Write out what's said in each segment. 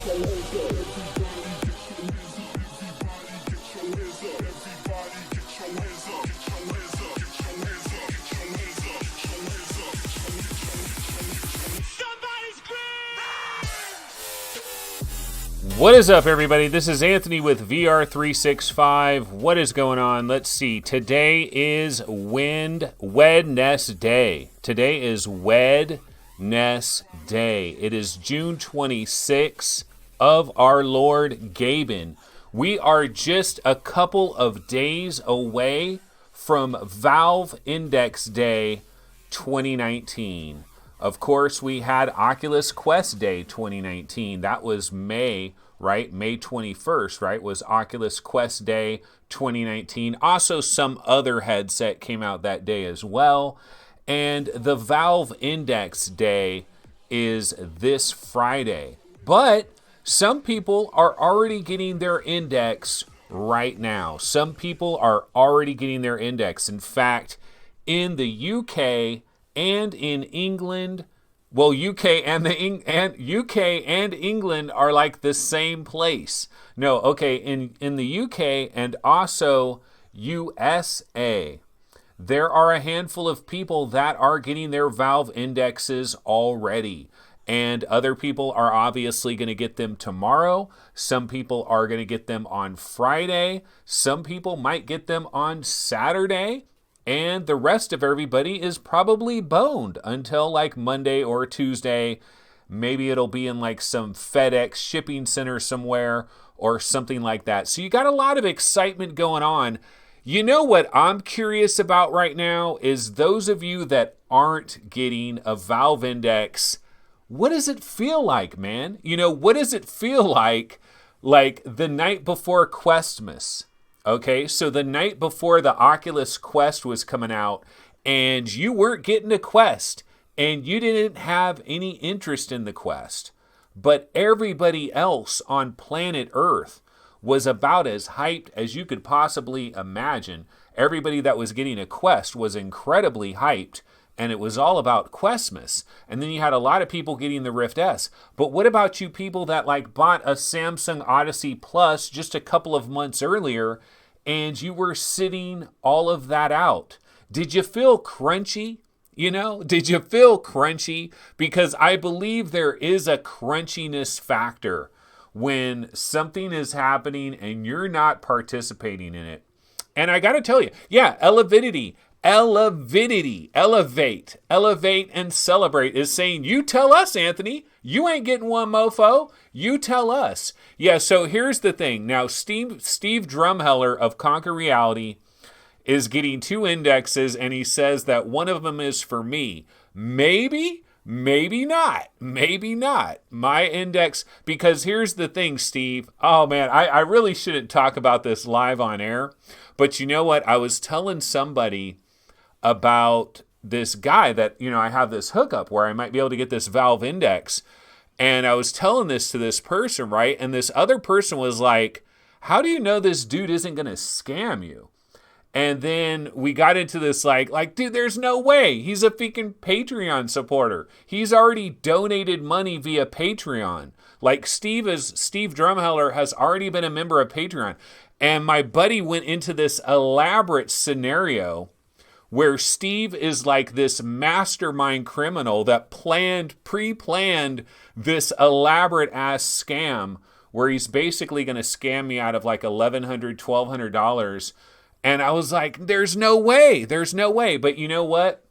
What is up, everybody? This is Anthony with VR 365. What is going on? Let's see. Today is Wednesday. Today is Wednesday. It is June 26th of our Lord Gaben. We are just a couple of days away from Valve Index Day 2019. Of course, we had Oculus Quest Day 2019. That was May, right? May 21st, right? Was Oculus Quest Day 2019. Also, some other headset came out that day as well. And the Valve Index Day is this Friday. But some people are already getting their index right now. Some people are already getting their index. In fact, in the UK and in England, well, UK and England are like the same place. No, okay, in the UK and also USA, there are a handful of people that are getting their Valve indexes already. And other people are obviously going to get them tomorrow. Some people are going to get them on Friday. Some people might get them on Saturday. And the rest of everybody is probably boned until like Monday or Tuesday. Maybe it'll be in like some FedEx shipping center somewhere or something like that. So you got a lot of excitement going on. You know what I'm curious about right now is those of you that aren't getting a Valve Index, what does it feel like, man? You know, what does it feel like the night before Questmas? Okay, so the night before the Oculus Quest was coming out and you weren't getting a Quest and you didn't have any interest in the Quest, but everybody else on planet Earth was about as hyped as you could possibly imagine. Everybody that was getting a Quest was incredibly hyped, and it was all about Questmas. And then you had a lot of people getting the Rift S. But what about you people that like bought a Samsung Odyssey Plus just a couple of months earlier and you were sitting all of that out? Did you feel crunchy? You know, did you feel crunchy? Because I believe there is a crunchiness factor when something is happening and you're not participating in it. And I got to tell you, yeah, elevate, and celebrate is saying, you tell us, Anthony, you ain't getting one, mofo. You tell us. Yeah, so here's the thing. Now, Steve Drumheller of Conquer Reality is getting 2 indexes, and he says that one of them is for me. Maybe not. My index, because here's the thing, Steve. Oh, man, I really shouldn't talk about this live on air. But you know what? I was telling somebody about this guy that, you know, I have this hookup where I might be able to get this Valve Index. And I was telling this to this person, right? And this other person was like, how do you know this dude isn't going to scam you? And then we got into this like, dude, there's no way. He's a freaking Patreon supporter. He's already donated money via Patreon. Like Steve Drumheller has already been a member of Patreon. And my buddy went into this elaborate scenario where Steve is like this mastermind criminal that pre-planned this elaborate ass scam where he's basically going to scam me out of like $1,100, $1,200. And I was like, there's no way. But you know what?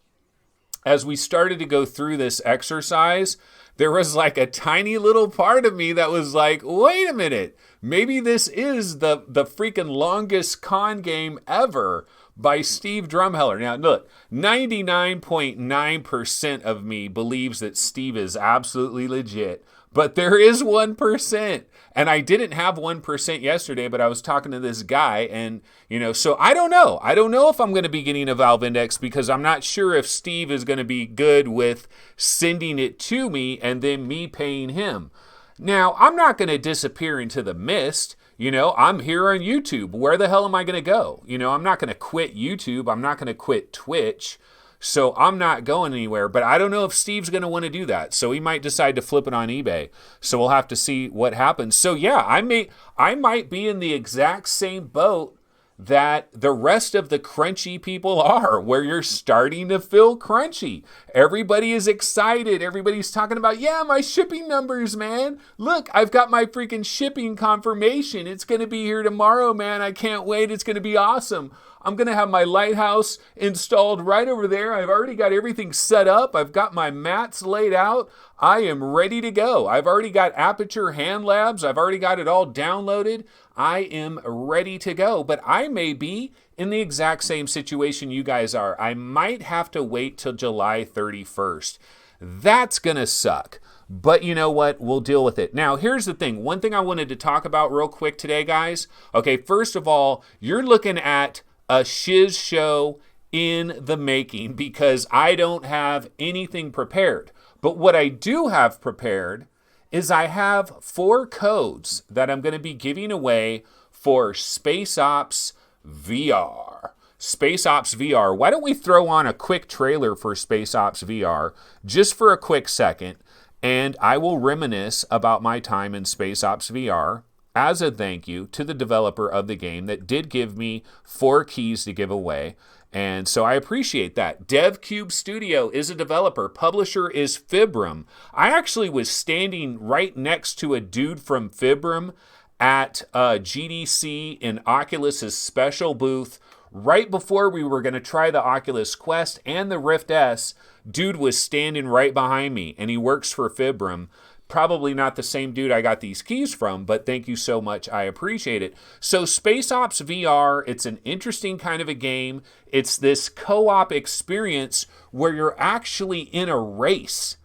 As we started to go through this exercise, there was like a tiny little part of me that was like, wait a minute. Maybe this is the freaking longest con game ever by Steve Drumheller. Now, look, 99.9% of me believes that Steve is absolutely legit, but there is 1%. And I didn't have 1% yesterday, but I was talking to this guy and, you know, so I don't know. I don't know if I'm going to be getting a Valve Index because I'm not sure if Steve is going to be good with sending it to me and then me paying him. Now, I'm not going to disappear into the mist. You know, I'm here on YouTube. Where the hell am I going to go? You know, I'm not going to quit YouTube. I'm not going to quit Twitch. So I'm not going anywhere, but I don't know if Steve's going to want to do that. So he might decide to flip it on eBay. So we'll have to see what happens. So yeah, I might be in the exact same boat that the rest of the crunchy people are, where you're starting to feel crunchy. Everybody is excited. Everybody's talking about, yeah, my shipping numbers, man. Look, I've got my freaking shipping confirmation. It's going to be here tomorrow, man. I can't wait. It's going to be awesome. I'm going to have my lighthouse installed right over there. I've already got everything set up. I've got my mats laid out. I am ready to go. I've already got Aperture Hand Labs. I've already got it all downloaded. I am ready to go. But I may be in the exact same situation you guys are. I might have to wait till July 31st. That's going to suck. But you know what? We'll deal with it. Now, here's the thing. One thing I wanted to talk about real quick today, guys. Okay, first of all, you're looking at a shiz show in the making because I don't have anything prepared. But what I do have prepared is I have 4 codes that I'm going to be giving away for Space Ops VR. Space Ops VR. Why don't we throw on a quick trailer for Space Ops VR just for a quick second, and I will reminisce about my time in Space Ops VR as a thank you to the developer of the game that did give me 4 keys to give away. And so I appreciate that. DevCube Studio is a developer. Publisher is Fibram. I actually was standing right next to a dude from Fibram at GDC in Oculus's special booth right before we were going to try the Oculus Quest and the Rift S. Dude was standing right behind me, and he works for Fibram. Probably not the same dude I got these keys from, but thank you so much. I appreciate it. So Space Ops VR, it's an interesting kind of a game. It's this co-op experience where you're actually in a race.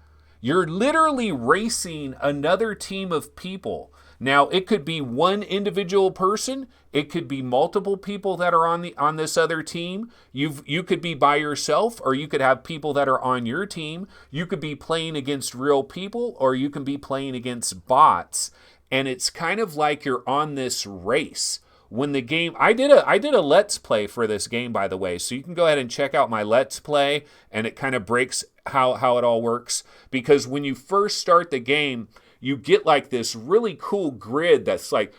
You're literally racing another team of people. Now, it could be one individual person. It could be multiple people that are on this other team. You could be by yourself, or you could have people that are on your team. You could be playing against real people, or you can be playing against bots. And it's kind of like you're on this race. When the game, I did a Let's Play for this game, by the way. So you can go ahead and check out my Let's Play, and it kind of breaks how it all works. Because when you first start the game, you get like this really cool grid that's like,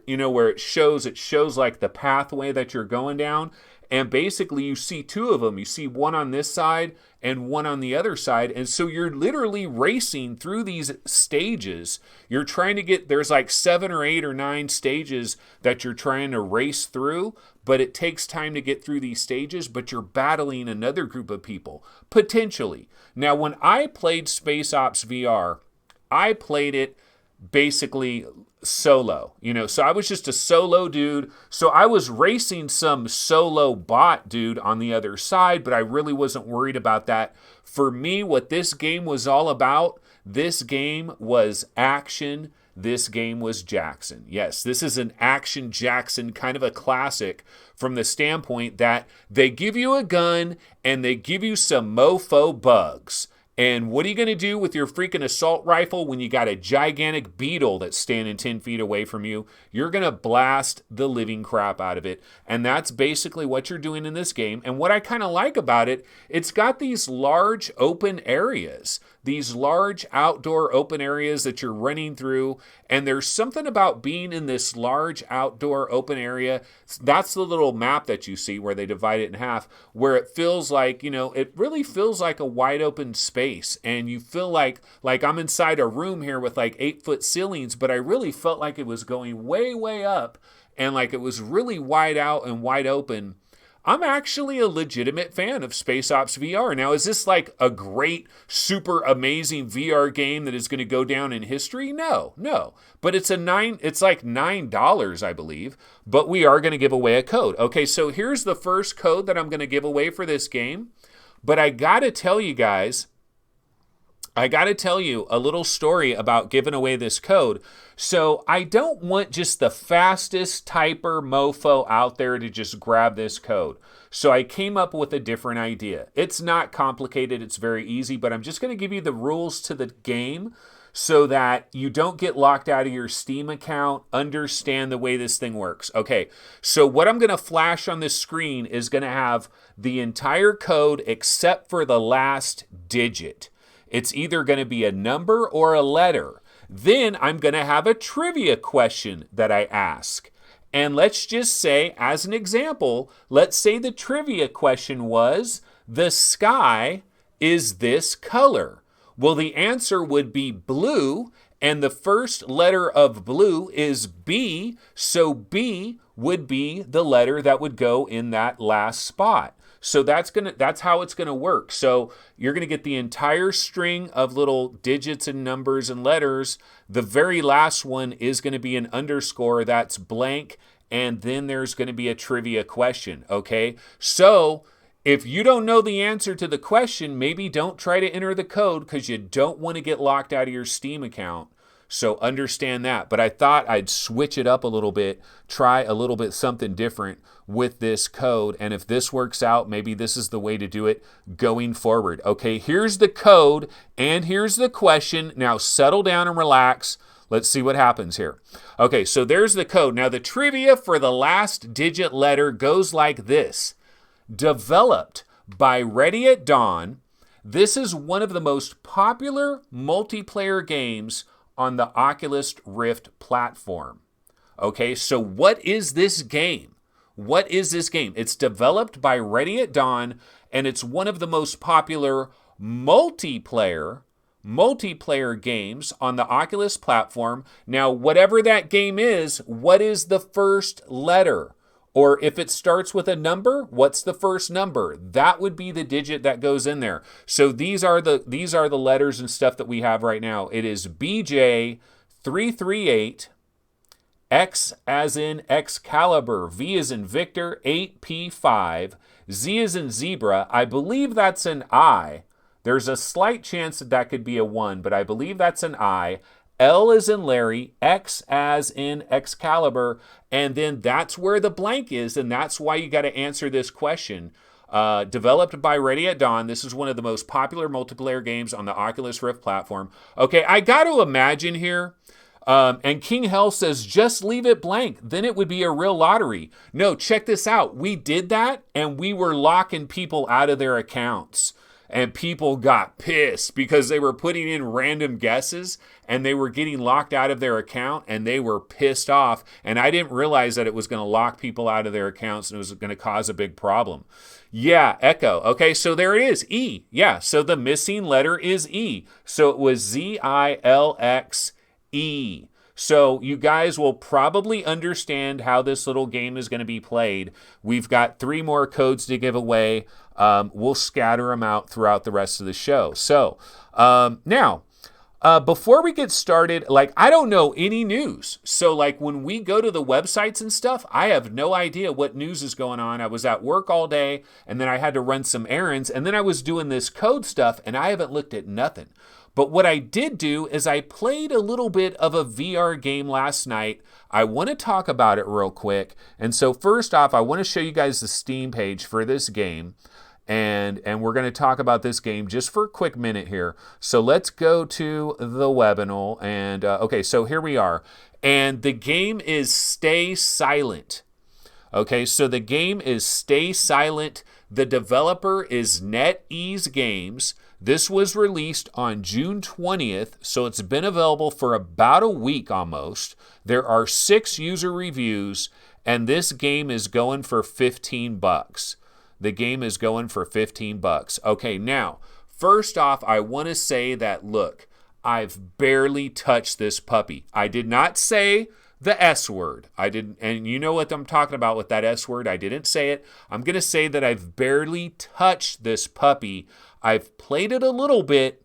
you know, where it shows like the pathway that you're going down. And basically you see 2 of them. You see one on this side and one on the other side. And so you're literally racing through these stages. You're trying to there's like 7 or 8 or 9 stages that you're trying to race through. But it takes time to get through these stages, but you're battling another group of people, potentially. Now, when I played Space Ops VR, I played it basically solo, so I was just a solo dude. So I was racing some solo bot dude on the other side, but I really wasn't worried about that. For me, what this game was all about, this game was action. This game was Jackson. Yes, this is an action Jackson, kind of a classic from the standpoint that they give you a gun and they give you some mofo bugs. And what are you going to do with your freaking assault rifle when you got a gigantic beetle that's standing 10 feet away from you? You're going to blast the living crap out of it. And that's basically what you're doing in this game. And what I kind of like about it, it's got these large open areas, these large outdoor open areas that you're running through. And there's something about being in this large outdoor open area. That's the little map that you see where they divide it in half, where it feels like, it really feels like a wide open space. And you feel like I'm inside a room here with like 8-foot ceilings, but I really felt like it was going way, way up, and like it was really wide out and wide open. I'm actually a legitimate fan of Space Ops VR. Now, is this like a great, super amazing VR game that is going to go down in history? No. But it's like $9, I believe. But we are going to give away a code. Okay, so here's the first code that I'm going to give away for this game. But I got to tell you guys, a little story about giving away this code. So I don't want just the fastest typer mofo out there to just grab this code. So I came up with a different idea. It's not complicated. It's very easy, but I'm just going to give you the rules to the game so that you don't get locked out of your Steam account. Understand the way this thing works. Okay, so what I'm going to flash on this screen is going to have the entire code except for the last digit. It's either going to be a number or a letter. Then I'm going to have a trivia question that I ask. And let's just say, as an example, let's say the trivia question was, the sky is this color. Well, the answer would be blue, and the first letter of blue is B, so B would be the letter that would go in that last spot. So that's how it's gonna work. So you're gonna get the entire string of little digits and numbers and letters. The very last one is gonna be an underscore that's blank, and then there's gonna be a trivia question, okay? So if you don't know the answer to the question, maybe don't try to enter the code because you don't want to get locked out of your Steam account. So understand that. But I thought I'd switch it up a little bit, try a little bit something different with this code. And if this works out, maybe this is the way to do it going forward. Okay, here's the code and here's the question. Now settle down and relax. Let's see what happens here. Okay, so there's the code. Now the trivia for the last digit letter goes like this. Developed by Ready at Dawn, this is one of the most popular multiplayer games on the Oculus Rift platform. Okay, so what is this game? What is this game? It's developed by Ready at Dawn, and it's one of the most popular multiplayer games on the Oculus platform. Now, whatever that game is, what is the first letter? Or if it starts with a number, what's the first number? That would be the digit that goes in there. So these are the letters and stuff that we have right now. It is BJ338, X as in Excalibur, V as in Victor, 8P5, Z as in Zebra. I believe that's an I. There's a slight chance that that could be a 1, but I believe that's an I. L as in Larry, X as in Excalibur, and then that's where the blank is, and that's why you got to answer this question. Developed by Ready at Dawn, this is one of the most popular multiplayer games on the Oculus Rift platform. Okay, I got to imagine here, and King Hell says, just leave it blank, then it would be a real lottery. No, check this out. We did that, and we were locking people out of their accounts. And people got pissed because they were putting in random guesses and they were getting locked out of their account and they were pissed off. And I didn't realize that it was going to lock people out of their accounts and it was going to cause a big problem. Yeah, Echo. Okay, so there it is, E. Yeah, so the missing letter is E. So it was Z-I-L-X-E. So you guys will probably understand how this little game is going to be played. We've got 3 more codes to give away. We'll scatter them out throughout the rest of the show. So now, before we get started, I don't know any news. So when we go to the websites and stuff, I have no idea what news is going on. I was at work all day, and then I had to run some errands, and then I was doing this code stuff, and I haven't looked at nothing. But what I did do is I played a little bit of a VR game last night. I want to talk about it real quick. And so first off, I want to show you guys the Steam page for this game. And we're going to talk about this game just for a quick minute here. So let's go to the webinar. And okay, so here we are. And the game is Stay Silent. Okay, so the game is Stay Silent. The developer is NetEase Games. This was released on June 20th, so it's been available for about a week almost. There are 6 user reviews, and this game is going for $15. The game is going for $15. Okay, now, first off, I want to say that, look, I've barely touched this puppy. I did not say the S word. I didn't, and you know what I'm talking about with that S word. I didn't say it. I'm going to say that I've barely touched this puppy. I've played it a little bit,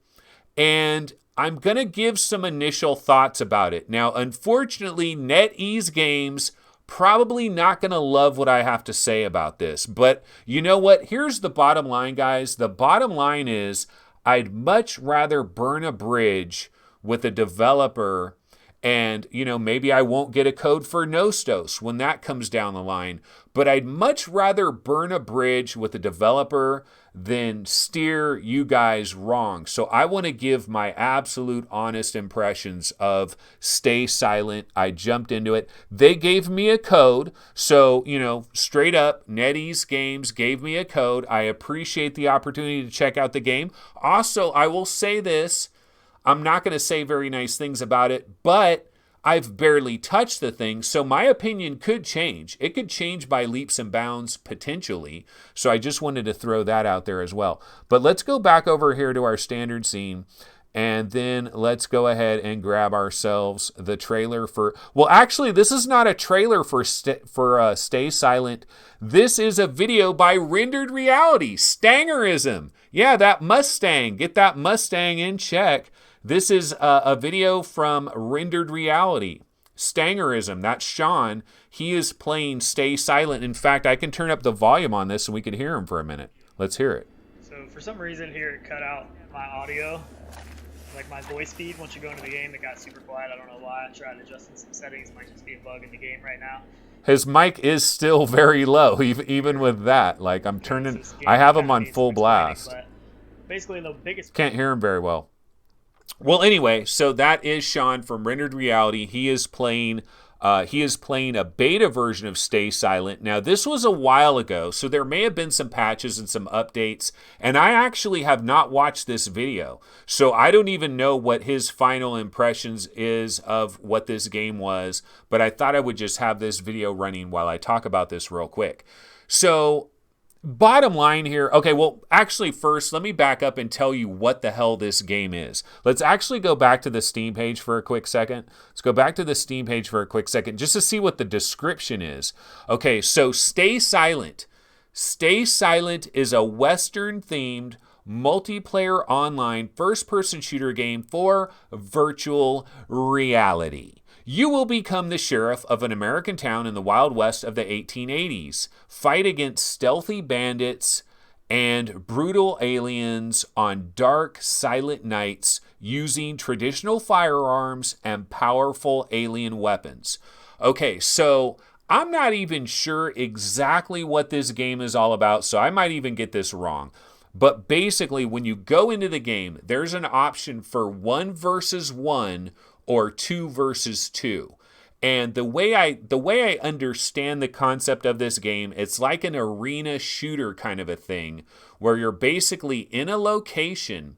and I'm going to give some initial thoughts about it. Now, unfortunately, NetEase Games probably not going to love what I have to say about this. But you know what? Here's the bottom line, guys. The bottom line is I'd much rather burn a bridge with a developer And, maybe I won't get a code for Nostos when that comes down the line. But I'd much rather burn a bridge with a developer than steer you guys wrong. So I want to give my absolute honest impressions of Stay Silent. I jumped into it. They gave me a code. So, straight up, NetEase Games gave me a code. I appreciate the opportunity to check out the game. Also, I will say this. I'm not going to say very nice things about it, but I've barely touched the thing, so my opinion could change. It could change by leaps and bounds, potentially. So I just wanted to throw that out there as well. But let's go back over here to our standard scene, and then let's go ahead and grab ourselves the trailer for... Well, actually, this is not a trailer for Stay Silent. This is a video by Rendered Reality. Stangerism. Yeah, that Mustang. Get that Mustang in check. This is a video from Rendered Reality. Stangerism, that's Sean. He is playing Stay Silent. In fact, I can turn up the volume on this and we can hear him for a minute. Let's hear it. So for some reason here it cut out my audio, like my voice feed. Once you go into the game, it got super quiet. I don't know why. I tried adjusting some settings. It might just be a bug in the game right now. His mic is still very low, even with that. Like I'm turning, I have him on full blast. But basically the biggest... Can't hear him very well. Well, anyway, so that is Sean from Rendered Reality. He is playing a beta version of Stay Silent. Now, this was a while ago, so there may have been some patches and some updates, and I actually have not watched this video, so I don't even know what his final impressions is of what this game was, but I thought I would just have this video running while I talk about this real quick. So... bottom line here, okay, well, actually first, let me back up and tell you what the hell this game is. Let's actually go back to the Steam page for a quick second. Let's go back to the Steam page for a quick second just to see what the description is. Okay, so Stay Silent. Stay Silent is a Western-themed multiplayer online first-person shooter game for virtual reality. You will become the sheriff of an American town in the Wild West of the 1880s. Fight against stealthy bandits and brutal aliens on dark, silent nights using traditional firearms and powerful alien weapons. Okay, so I'm not even sure exactly what this game is all about, so I might even get this wrong. But basically, when you go into the game, there's an option for 1 versus 1 or 2 versus 2. And the way I understand the concept of this game, it's like an arena shooter kind of a thing where you're basically in a location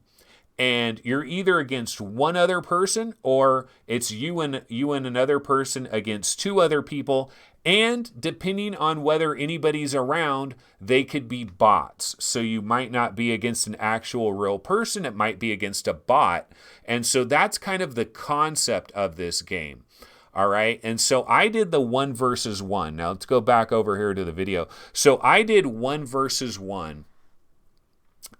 and you're either against one other person or it's you and another person against 2 other people. And depending on whether anybody's around, they could be bots. So you might not be against an actual real person. It might be against a bot. And so that's kind of the concept of this game. All right. And so I did the 1 versus 1. Now let's go back over here to the video. So I did 1 versus 1.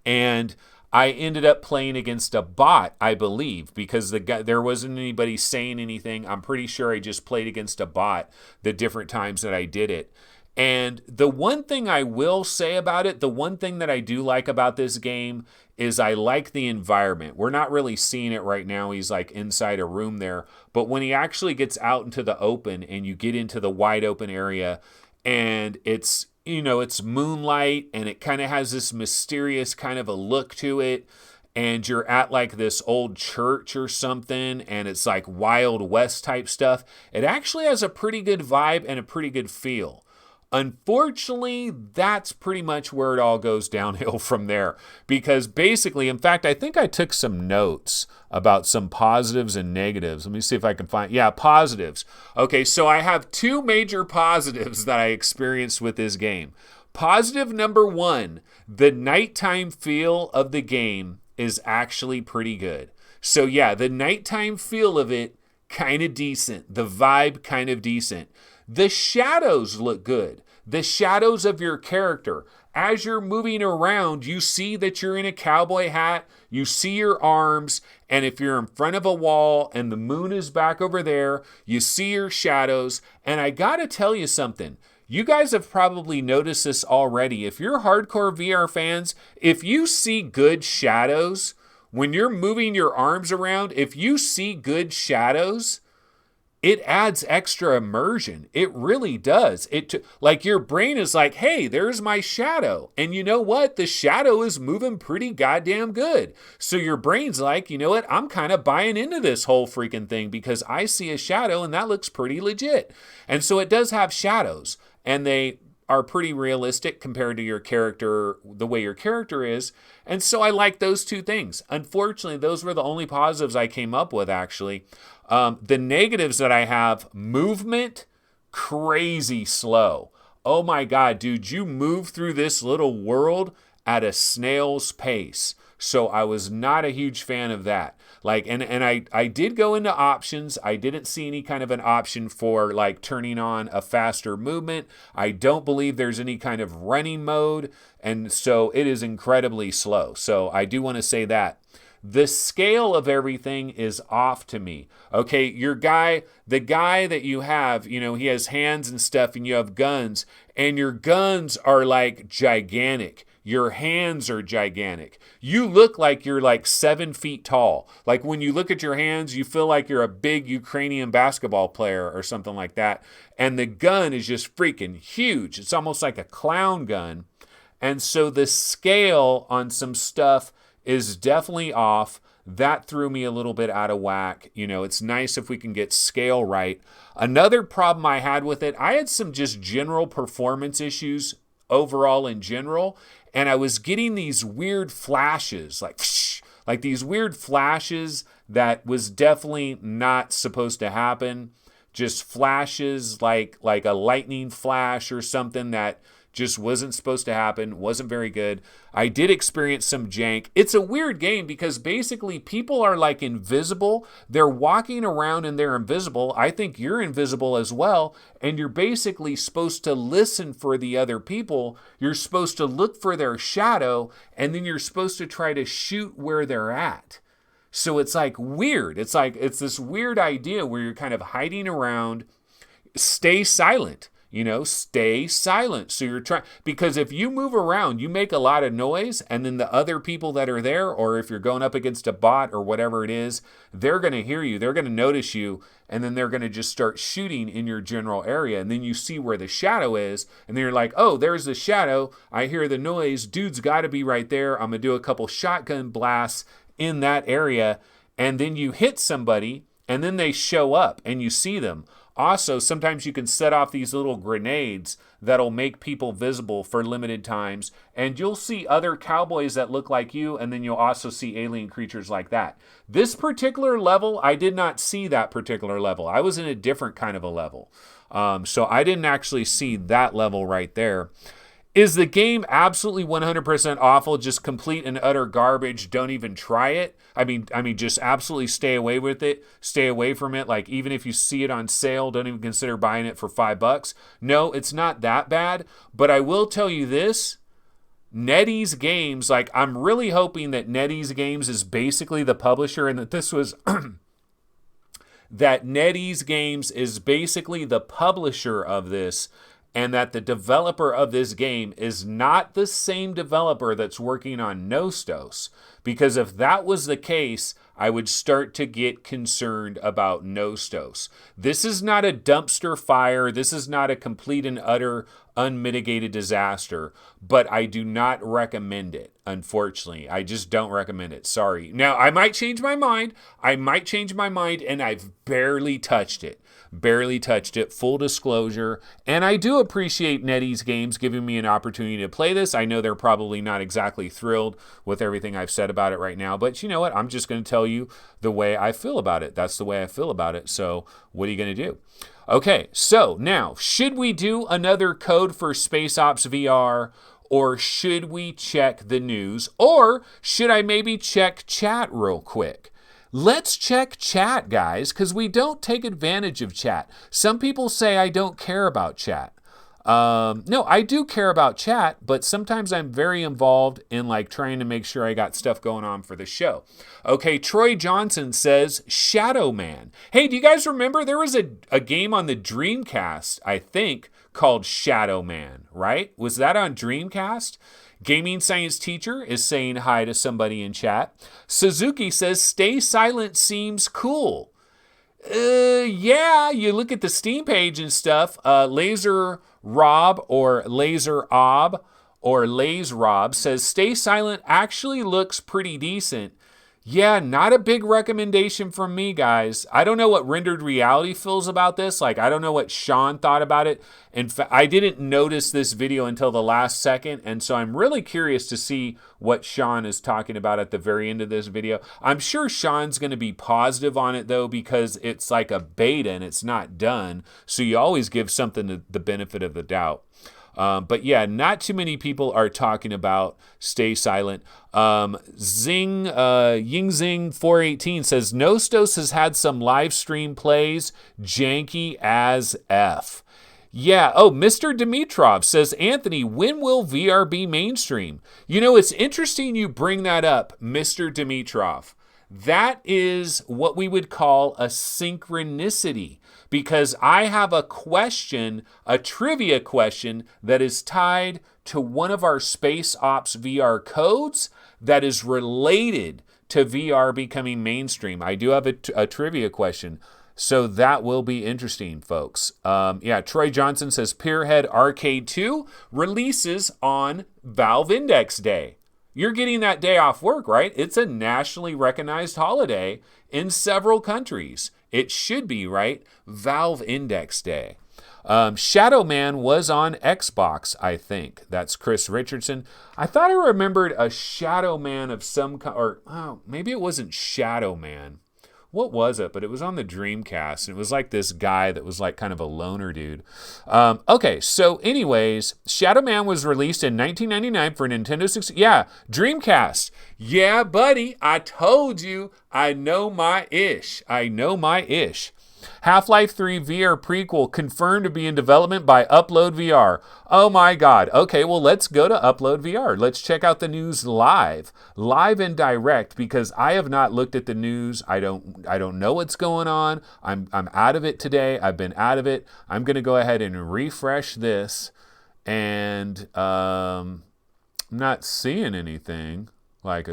And I ended up playing against a bot, I believe, because there wasn't anybody saying anything. I'm pretty sure I just played against a bot the different times that I did it. And the one thing I will say about it, the one thing that I do like about this game is I like the environment. We're not really seeing it right now. He's like inside a room there. But when he actually gets out into the open and you get into the wide open area and it's moonlight and it kind of has this mysterious kind of a look to it. And you're at like this old church or something and it's like Wild West type stuff. It actually has a pretty good vibe and a pretty good feel. Unfortunately, that's pretty much where it all goes downhill from there. Because basically, in fact, I think I took some notes about some positives and negatives. Let me see if I can find, positives. Okay, so I have 2 major positives that I experienced with this game. Positive number 1, the nighttime feel of the game is actually pretty good. So yeah, the nighttime feel of it, kind of decent. The vibe, kind of decent. The shadows look good. The shadows of your character. As you're moving around, you see that you're in a cowboy hat. You see your arms. And if you're in front of a wall and the moon is back over there, you see your shadows. And I gotta tell you something. You guys have probably noticed this already. If you're hardcore VR fans, if you see good shadows, when you're moving your arms around, if you see good shadows, it adds extra immersion. It really does. Like your brain is like, hey, there's my shadow. And you know what? The shadow is moving pretty goddamn good. So your brain's like, you know what? I'm kind of buying into this whole freaking thing because I see a shadow and that looks pretty legit. And so it does have shadows, and they are pretty realistic compared to your character, the way your character is. And so I like those two things. Unfortunately, those were the only positives I came up with, actually. The negatives that I have: movement, crazy slow. Oh my God, dude, you move through this little world at a snail's pace. So I was not a huge fan of that. Like, and I did go into options. I didn't see any kind of an option for like turning on a faster movement. I don't believe there's any kind of running mode. And so it is incredibly slow. So I do want to say that. The scale of everything is off to me. Okay, the guy that you have, you know, he has hands and stuff, and you have guns, and your guns are like gigantic. Your hands are gigantic. You look like you're like 7 feet tall. Like when you look at your hands, you feel like you're a big Ukrainian basketball player or something like that. And the gun is just freaking huge. It's almost like a clown gun. And so the scale on some stuff is definitely off. That threw me a little bit out of whack. You know, it's nice if we can get scale right. Another problem I had with it, I had some just general performance issues overall in general. And I was getting these weird flashes, like these weird flashes that was definitely not supposed to happen. Just flashes like a lightning flash or something that just wasn't supposed to happen, wasn't very good. I did experience some jank. It's a weird game because basically people are like invisible. They're walking around and they're invisible. I think you're invisible as well. And you're basically supposed to listen for the other people. You're supposed to look for their shadow, and then you're supposed to try to shoot where they're at. So it's like weird. It's this weird idea where you're kind of hiding around. Stay silent. You know, stay silent. So you're trying, because if you move around, you make a lot of noise, and then the other people that are there, or if you're going up against a bot or whatever it is, they're going to hear you, they're going to notice you, and then they're going to just start shooting in your general area. And then you see where the shadow is, and then you're like, oh, there's the shadow. I hear the noise. Dude's got to be right there. I'm going to do a couple shotgun blasts in that area. And then you hit somebody, and then they show up, and you see them. Also, sometimes you can set off these little grenades that'll make people visible for limited times, and you'll see other cowboys that look like you, and then you'll also see alien creatures like that. This particular level, I did not see that particular level. I was in a different kind of a level. So I didn't actually see that level right there. Is the game absolutely 100% awful, just complete and utter garbage? Don't even try it. I mean, just absolutely stay away with it. Stay away from it. Like, even if you see it on sale, don't even consider buying it for $5. No, it's not that bad. But I will tell you this. NetEase Games, like, I'm really hoping that NetEase Games is basically the publisher, and that this was... that NetEase Games is basically the publisher of this, and that the developer of this game is not the same developer that's working on Nostos. Because if that was the case, I would start to get concerned about Nostos. This is not a dumpster fire. This is not a complete and utter unmitigated disaster. But I do not recommend it, unfortunately. I just don't recommend it. Sorry. Now, I might change my mind. And I've barely touched it. Full disclosure. And I do appreciate NetEase Games giving me an opportunity to play this. I know they're probably not exactly thrilled with everything I've said about it right now, but you know what? I'm just going to tell you the way I feel about it. That's the way I feel about it. So what are you going to do? Okay, so now, should we do another code for Space Ops VR, or should we check the news, or should I maybe check chat real quick? Let's check chat, guys, because we don't take advantage of chat. Some people say I don't care about chat. No, I do care about chat, but sometimes I'm very involved in like trying to make sure I got stuff going on for the show. Okay, Troy Johnson says Shadow Man. Hey, do you guys remember there was a game on the Dreamcast, I think, called Shadow Man, right? Was that on Dreamcast? Gaming Science Teacher is saying hi to somebody in chat. Suzuki says, stay silent seems cool. Yeah, you look at the Steam page and stuff. Laser Rob or Laser Ob or Lays Rob says Stay Silent actually looks pretty decent. Yeah, not a big recommendation from me, guys. I don't know what Rendered Reality feels about this. Like, I don't know what Sean thought about it. In fact, I didn't notice this video until the last second, and so I'm really curious to see what Sean is talking about at the very end of this video. I'm sure Sean's going to be positive on it, though, because it's like a beta and it's not done, so you always give something the benefit of the doubt. But yeah, not too many people are talking about Stay Silent. Yingzing 418 says Nostos has had some live stream plays, janky as F. Yeah. Oh, Mr. Dimitrov says, Anthony, when will VR be mainstream? You know, it's interesting you bring that up, Mr. Dimitrov. That is what we would call a synchronicity, because I have a question, a trivia question, that is tied to one of our Space Ops VR codes that is related to VR becoming mainstream. I do have a trivia question, so that will be interesting, folks. Yeah, Troy Johnson says Peerhead Arcade 2 releases on Valve Index Day. You're getting that day off work, right? It's a nationally recognized holiday in several countries. It should be, right? Valve Index Day. Shadow Man was on Xbox, I think. That's Chris Richardson. I thought I remembered a Shadow Man of some kind, or maybe it wasn't Shadow Man. What was it? But it was on the Dreamcast, and it was like this guy that was like kind of a loner dude. Okay, so anyways, Shadow Man was released in 1999 for Nintendo 60. Yeah, Dreamcast. Yeah, buddy, I told you I know my ish. Half-Life 3 VR prequel confirmed to be in development by Upload VR. Oh my God. Okay, well, let's go to Upload VR. Let's check out the news live and direct, because I have not looked at the news. I don't know what's going on. I'm out of it today. I've been out of it. I'm going to go ahead and refresh this, and I'm not seeing anything. Like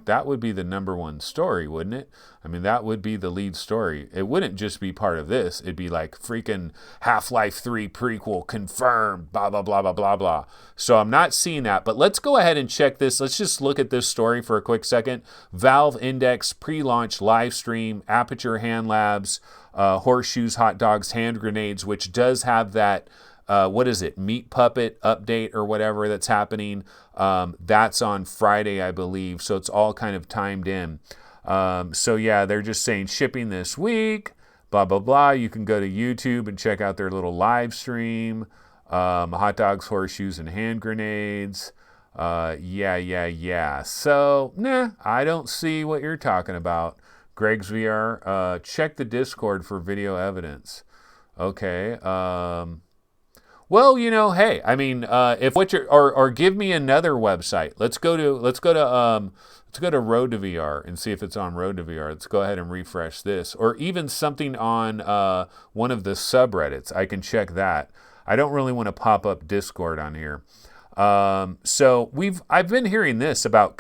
that would be the number one story, wouldn't it? I mean, that would be the lead story. It wouldn't just be part of this. It'd be like freaking Half-Life 3 prequel confirmed, blah, blah, blah, blah, blah, blah. So I'm not seeing that, but let's go ahead and check this. Let's just look at this story for a quick second. Valve Index pre-launch live stream, Aperture Hand Labs, Horseshoes, Hot Dogs, Hand Grenades, which does have that Meat Puppet update or whatever that's happening. That's on Friday, I believe. So it's all kind of timed in. So yeah, they're just saying shipping this week, blah, blah, blah. You can go to YouTube and check out their little live stream. Hot Dogs, Horseshoes, and Hand Grenades. Yeah. So, I don't see what you're talking about. Greg's VR. Check the Discord for video evidence. Okay. Well, hey, I mean, if what you're, or give me another website. Let's go to Road to VR and see if it's on Road to VR. Let's go ahead and refresh this, or even something on one of the subreddits. I can check that. I don't really want to pop up Discord on here. So I've been hearing this about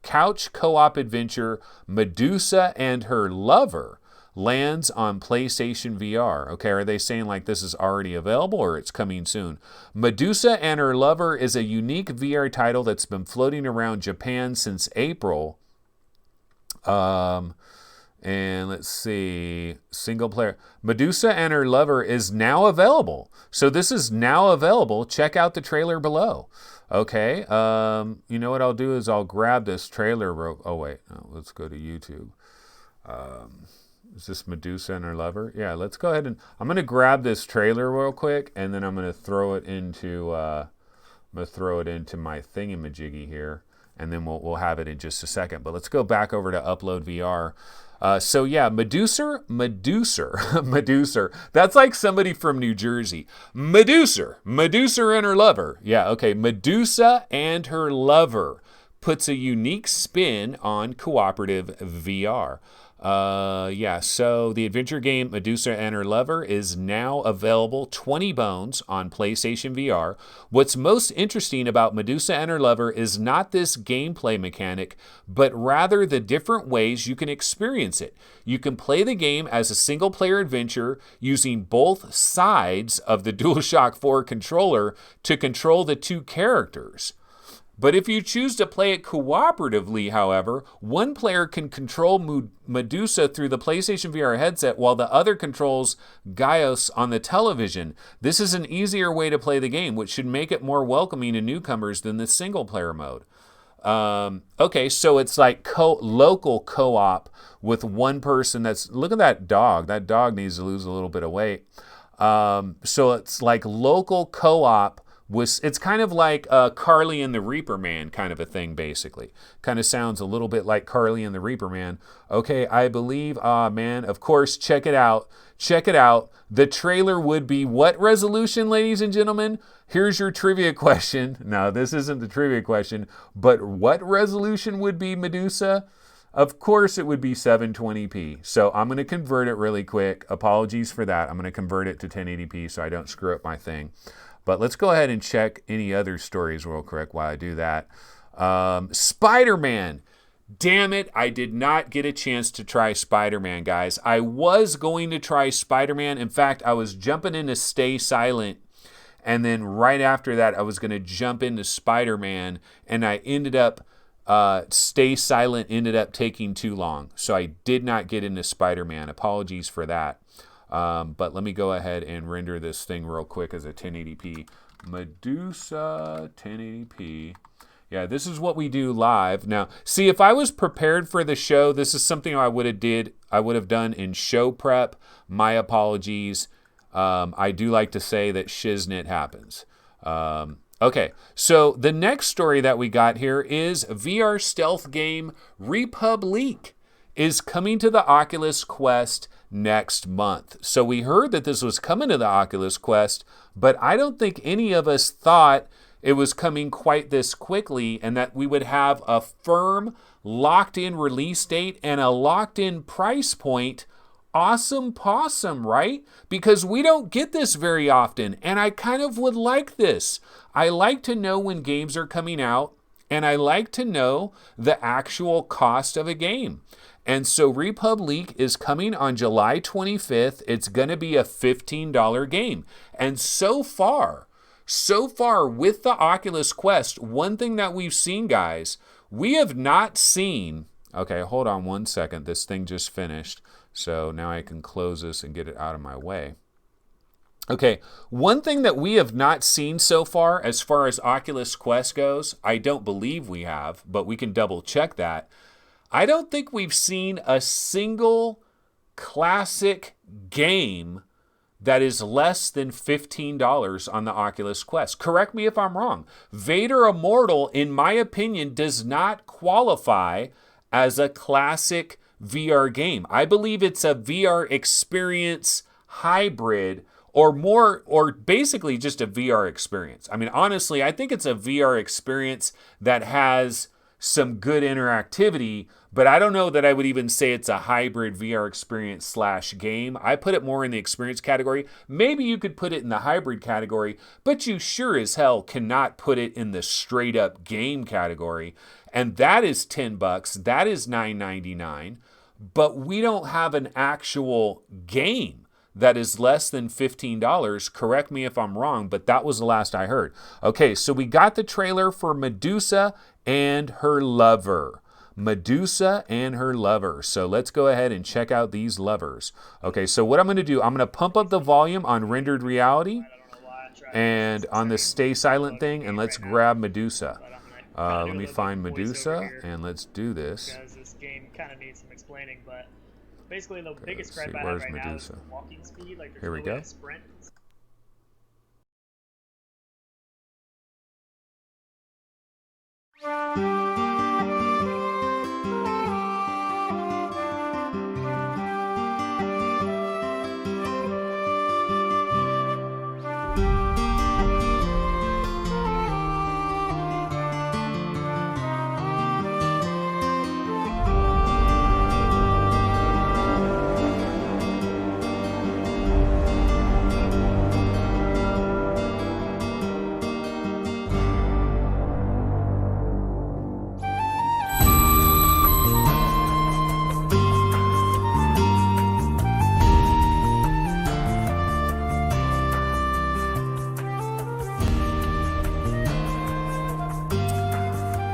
couch co-op adventure Medusa and Her Lover lands on PlayStation VR. Okay, are they saying like this is already available or it's coming soon? Medusa and Her Lover is a unique VR title that's been floating around Japan since April. And let's see, single player. Medusa and Her Lover is now available. So this is now available. Check out the trailer below. Okay, you know what I'll do is I'll grab this trailer. Let's go to YouTube. Is this Medusa and Her Lover? Yeah, let's go ahead and I'm going to grab this trailer real quick, and then I'm going to throw it into my thingamajiggy here, and then we'll have it in just a second. But let's go back over to Upload VR. So yeah, Medusa. That's like somebody from New Jersey. Medusa and Her Lover. Yeah, okay. Medusa and Her Lover puts a unique spin on cooperative VR. Yeah, so the adventure game Medusa and Her Lover is now available 20 bones on PlayStation VR. What's most interesting about Medusa and Her Lover is not this gameplay mechanic, but rather the different ways you can experience it. You can play the game as a single-player adventure using both sides of the DualShock 4 controller to control the two characters. But if you choose to play it cooperatively, however, one player can control Medusa through the PlayStation VR headset while the other controls Gaius on the television. This is an easier way to play the game, which should make it more welcoming to newcomers than the single-player mode. Okay, so it's like local co-op with one person that's... Look at that dog. That dog needs to lose a little bit of weight. So it's like local co-op. It's kind of like Carly and the Reaper Man kind of a thing, basically. Kind of sounds a little bit like Carly and the Reaper Man. Okay, I believe, man, of course, check it out. Check it out. The trailer would be what resolution, ladies and gentlemen? Here's your trivia question. No, this isn't the trivia question, but what resolution would be Medusa? Of course, it would be 720p. So I'm going to convert it really quick. Apologies for that. I'm going to convert it to 1080p so I don't screw up my thing. But let's go ahead and check any other stories real quick while I do that. Spider-Man. Damn it, I did not get a chance to try Spider-Man, guys. I was going to try Spider-Man. In fact, I was jumping into Stay Silent. And then right after that, I was going to jump into Spider-Man. And I ended up, Stay Silent ended up taking too long. So I did not get into Spider-Man. Apologies for that. But let me go ahead and render this thing real quick as a 1080p. Medusa 1080p. Yeah, this is what we do live. Now, see, if I was prepared for the show, this is something I would have done in show prep. My apologies. I do like to say that shiznit happens. Okay, so the next story that we got here is VR stealth game Republic is coming to the Oculus Quest next month. So we heard that this was coming to the Oculus Quest, but I don't think any of us thought it was coming quite this quickly and that we would have a firm, locked-in release date and a locked-in price point. Awesome possum, right? Because we don't get this very often, and I kind of would like this. I like to know when games are coming out, and I like to know the actual cost of a game. And so Republic is coming on July 25th. It's going to be a $15 game. And so far with the Oculus Quest, one thing that we've seen, guys, we have not seen... Okay, hold on one second. This thing just finished. So now I can close this and get it out of my way. Okay, one thing that we have not seen so far as Oculus Quest goes, I don't believe we have, but we can double check that. I don't think we've seen a single classic game that is less than $15 on the Oculus Quest. Correct me if I'm wrong. Vader Immortal, in my opinion, does not qualify as a classic VR game. I believe it's a VR experience hybrid or basically just a VR experience. I mean, honestly, I think it's a VR experience that has some good interactivity, but I don't know that I would even say it's a hybrid VR experience / game. I put it more in the experience category. Maybe you could put it in the hybrid category, but you sure as hell cannot put it in the straight up game category. And that is $10. That is $9.99. But we don't have an actual game that is less than $15. Correct me if I'm wrong, but that was the last I heard. Okay, so we got the trailer for Medusa and Her Lover. Medusa and Her Lover. So let's go ahead and check out these lovers. Okay, so what I'm going to do, I'm going to pump up the volume on rendered reality and on the stay silent thing, and let's grab Medusa. Let me find Medusa, and let's do this. Because this game kind of needs some explaining, but basically the biggest gripe I have right now is walking speed. Like, there's no way to sprint.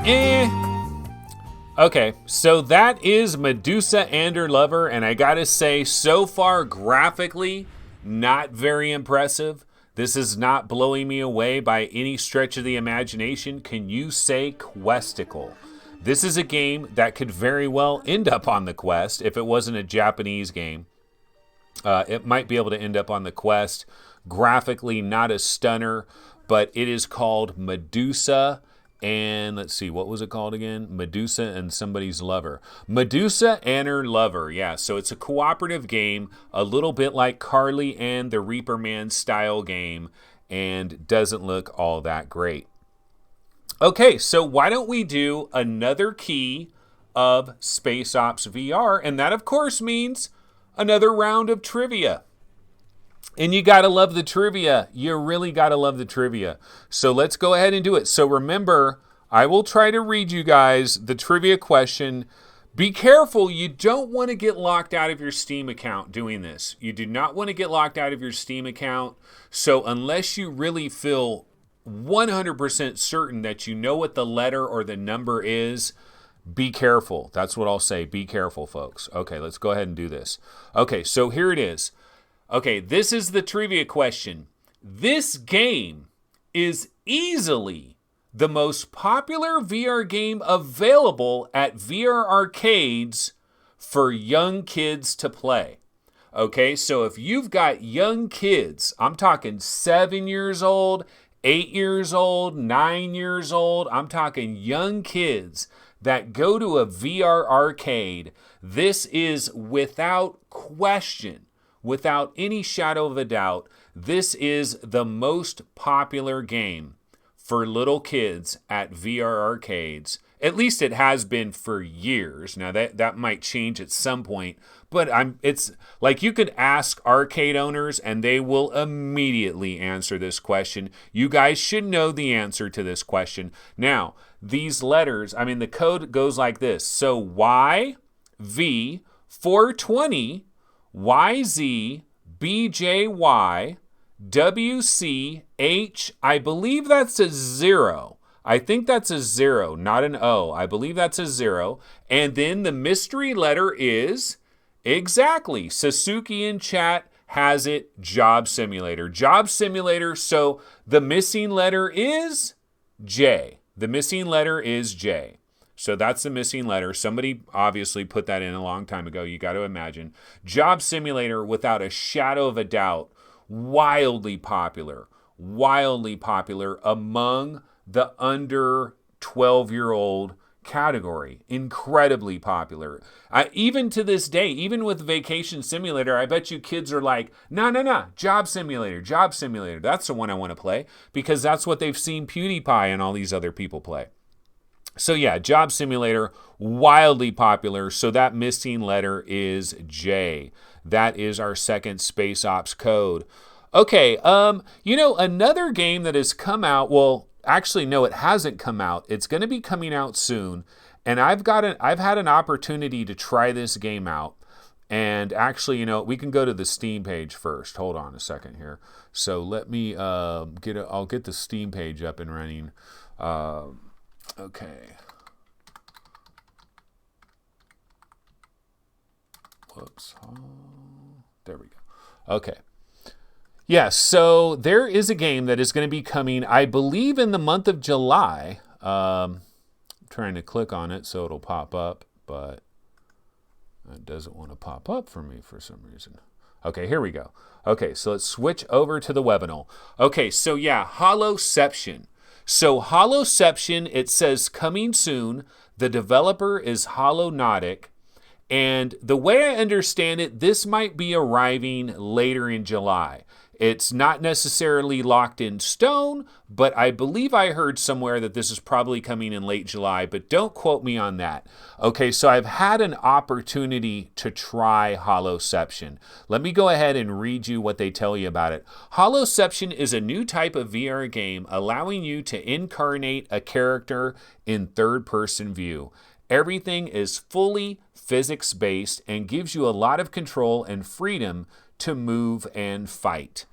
Okay, so that is Medusa and Her Lover, and I gotta say, so far graphically, not very impressive. This is not blowing me away by any stretch of the imagination. Can you say questical? This is a game that could very well end up on the Quest if it wasn't a Japanese game. It might be able to end up on the Quest. Graphically, not a stunner, but it is called Medusa. And let's see, what was it called again? Medusa and Somebody's Lover. Medusa and Her Lover, yeah. So it's a cooperative game, a little bit like Carly and the Reaper Man style game, and doesn't look all that great. Okay, so why don't we do another key of Space Ops VR? And that, of course, means another round of trivia. And you got to love the trivia. You really got to love the trivia. So let's go ahead and do it. So remember, I will try to read you guys the trivia question. Be careful. You don't want to get locked out of your Steam account doing this. You do not want to get locked out of your Steam account. So unless you really feel 100% certain that you know what the letter or the number is, be careful. That's what I'll say. Be careful, folks. Okay, let's go ahead and do this. Okay, so here it is. Okay, this is the trivia question. This game is easily the most popular VR game available at VR arcades for young kids to play. Okay, so if you've got young kids, I'm talking 7 years old, 8 years old, 9 years old, I'm talking young kids that go to a VR arcade, this is without question, without any shadow of a doubt, this is the most popular game for little kids at VR arcades. At least it has been for years. Now that might change at some point, but it's like you could ask arcade owners and they will immediately answer this question. You guys should know the answer to this question. Now, these letters, the code goes like this. So YV420 YZ BJY WCH, I believe that's a 0. I think that's a 0, not an O. I believe that's a 0. And then the mystery letter is, exactly, Sasuke in chat has it, Job Simulator. Job Simulator, so the missing letter is J. The missing letter is J. So that's the missing letter. Somebody obviously put that in a long time ago. You got to imagine. Job Simulator, without a shadow of a doubt, wildly popular among the under 12-year-old category. Incredibly popular. Even to this day, even with Vacation Simulator, I bet you kids are like, no, Job Simulator. That's the one I want to play because that's what they've seen PewDiePie and all these other people play. So yeah, Job Simulator, wildly popular. So that missing letter is J. That is our second Space Ops code. Okay, another game that has come out, well, actually, no, it hasn't come out. It's going to be coming out soon. And I've had an opportunity to try this game out. And actually, we can go to the Steam page first. Hold on a second here. So let me I'll get the Steam page up and running. Okay. Whoops. There we go. Okay. Yeah, so there is a game that is going to be coming, I believe, in the month of July. I'm trying to click on it so it'll pop up, but it doesn't want to pop up for me for some reason. Okay, here we go. Okay, so let's switch over to the webinar. Okay, so yeah, Holoception. So Holoception, it says coming soon. The developer is Holonautic. And the way I understand it, this might be arriving later in July. It's not necessarily locked in stone, but I believe I heard somewhere that this is probably coming in late July, but don't quote me on that. Okay, so I've had an opportunity to try Holoception. Let me go ahead and read you what they tell you about it. Holoception is a new type of VR game allowing you to incarnate a character in third-person view. Everything is fully physics-based and gives you a lot of control and freedom to move and fight.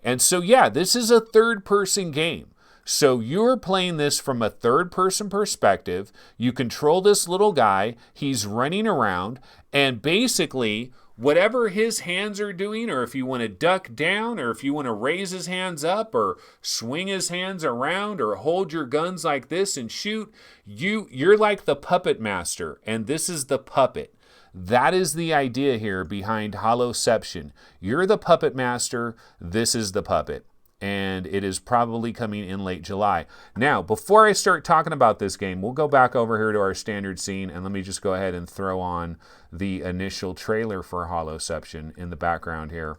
And so, yeah, this is a third-person game. So you're playing this from a third-person perspective. You control this little guy. He's running around, and basically, whatever his hands are doing, or if you want to duck down, or if you want to raise his hands up, or swing his hands around, or hold your guns like this and shoot, you're like the puppet master, and this is the puppet. That is the idea here behind Holoception. You're the puppet master. This is the puppet. And it is probably coming in late July. Now, before I start talking about this game, we'll go back over here to our standard scene, and let me just go ahead and throw on the initial trailer for Holoception in the background here.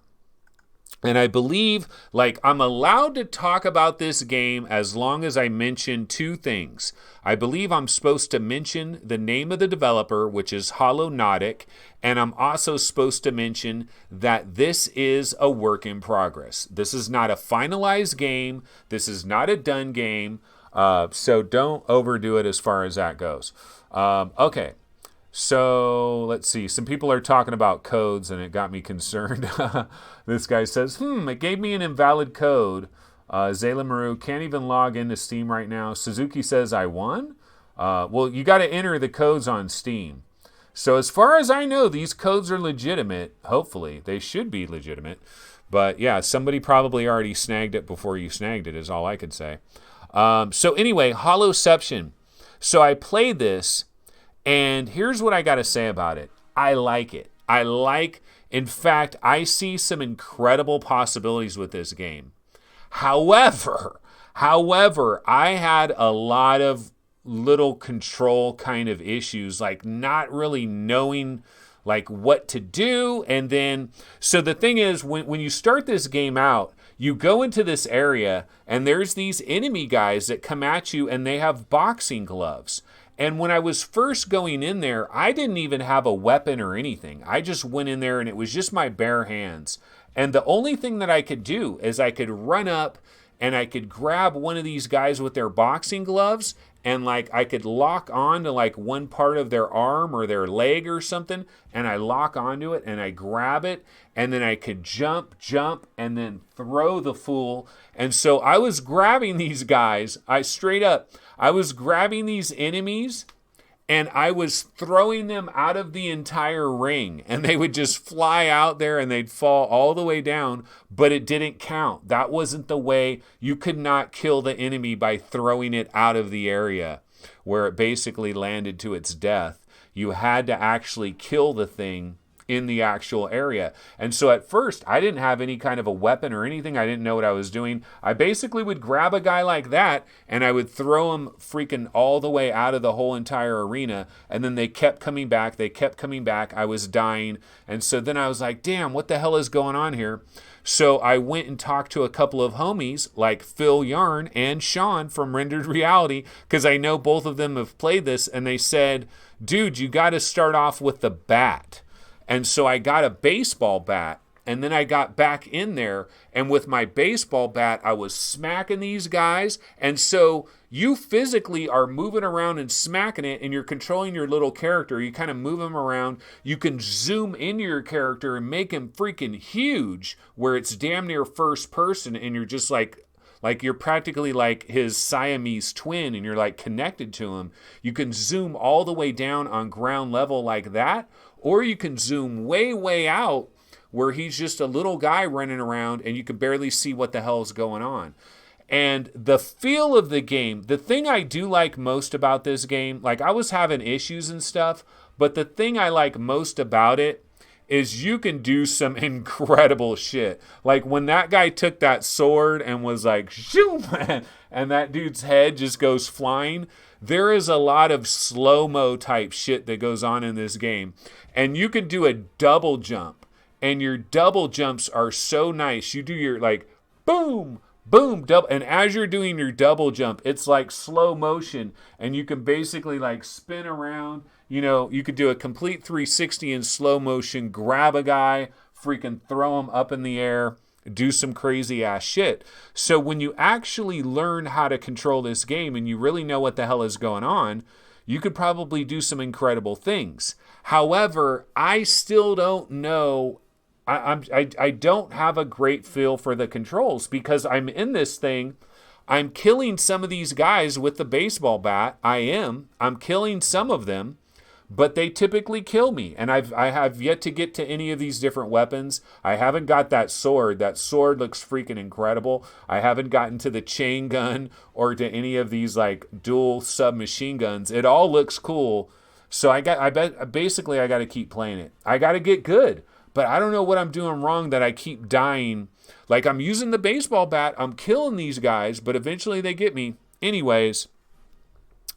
And I believe, I'm allowed to talk about this game as long as I mention two things. I believe I'm supposed to mention the name of the developer, which is Holonautic, and I'm also supposed to mention that this is a work in progress. This is not a finalized game. This is not a done game. So don't overdo it as far as that goes. Okay. So let's see. Some people are talking about codes, and it got me concerned. This guy says, it gave me an invalid code. Zayla Maru can't even log into Steam right now. Suzuki says, I won? Well, you got to enter the codes on Steam. So as far as I know, these codes are legitimate. Hopefully. They should be legitimate. But yeah, somebody probably already snagged it before you snagged it is all I could say. So anyway, Holoception. So I played this. And here's what I got to say about it. I like it. In fact, I see some incredible possibilities with this game. However, I had a lot of little control kind of issues, like not really knowing what to do. And then, so the thing is, when you start this game out, you go into this area and there's these enemy guys that come at you and they have boxing gloves. And when I was first going in there, I didn't even have a weapon or anything. I just went in there and it was just my bare hands. And the only thing that I could do is I could run up and I could grab one of these guys with their boxing gloves and I could lock on to one part of their arm or their leg or something, and I lock onto it and I grab it, and then I could jump, and then throw the fool. And so I was grabbing these guys, I was grabbing these enemies, and I was throwing them out of the entire ring, and they would just fly out there and they'd fall all the way down, but it didn't count. That wasn't the way. You could not kill the enemy by throwing it out of the area where it basically landed to its death. You had to actually kill the thing in the actual area. And so at first, I didn't have any kind of a weapon or anything. I didn't know what I was doing. I basically would grab a guy like that and I would throw him freaking all the way out of the whole entire arena. And then they kept coming back. I was dying. And so then I was like, damn, what the hell is going on here? So I went and talked to a couple of homies like Phil Yarn and Sean from Rendered Reality, because I know both of them have played this, and they said, dude, you got to start off with the bat. And so I got a baseball bat, and then I got back in there, and with my baseball bat, I was smacking these guys. And so you physically are moving around and smacking it, and you're controlling your little character. You kind of move him around. You can zoom into your character and make him freaking huge, where it's damn near first person, and you're just like you're practically like his Siamese twin, and you're connected to him. You can zoom all the way down on ground level like that, or you can zoom way, way out where he's just a little guy running around and you can barely see what the hell is going on. And the feel of the game, the thing I do like most about this game, I was having issues and stuff, but the thing I like most about it is you can do some incredible shit. When that guy took that sword and was like, shoo, man, and that dude's head just goes flying. There is a lot of slow-mo type shit that goes on in this game. And you can do a double jump. And your double jumps are so nice. You do your boom, boom, double. And as you're doing your double jump, it's slow motion. And you can basically spin around. You could do a complete 360 in slow motion, grab a guy, freaking throw him up in the air, do some crazy ass shit. So when you actually learn how to control this game and you really know what the hell is going on, you could probably do some incredible things. However, I still don't know. I don't have a great feel for the controls because I'm in this thing. I'm killing some of these guys with the baseball bat. I'm killing some of them, but they typically kill me. And I have yet to get to any of these different weapons. I haven't got that sword. That sword looks freaking incredible. I haven't gotten to the chain gun or to any of these like dual submachine guns. It all looks cool. So I got to keep playing it. I got to get good, but I don't know what I'm doing wrong that I keep dying. Like, I'm using the baseball bat, I'm killing these guys, but eventually they get me. Anyways,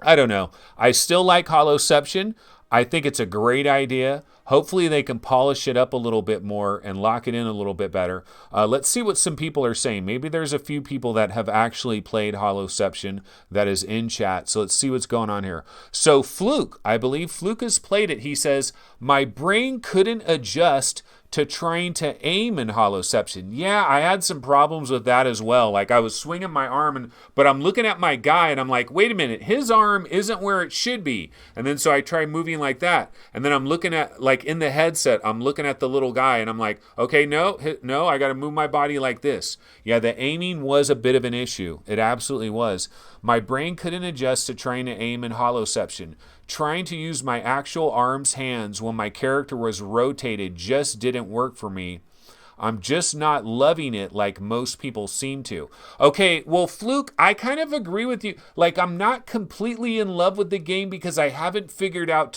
I don't know. I still like Holoception. I think it's a great idea. Hopefully they can polish it up a little bit more and lock it in a little bit better. Let's see what some people are saying. Maybe there's a few people that have actually played Holoception that is in chat. So let's see what's going on here. So Fluke, I believe Fluke has played it. He says, my brain couldn't adjust to trying to aim in Holoception. Yeah, I had some problems with that as well. Like, I was swinging my arm, but I'm looking at my guy and I'm like, wait a minute, his arm isn't where it should be. And then so I try moving like that. And then I'm looking at, like in the headset, I'm looking at the little guy and I'm like, okay, no, I got to move my body like this. Yeah, the aiming was a bit of an issue. It absolutely was. My brain couldn't adjust to trying to aim in Holoception. Trying to use my actual arms, hands when my character was rotated just didn't work for me. I'm just not loving it like most people seem to. Okay, well, Fluke, I kind of agree with you. Like, I'm not completely in love with the game because I haven't figured out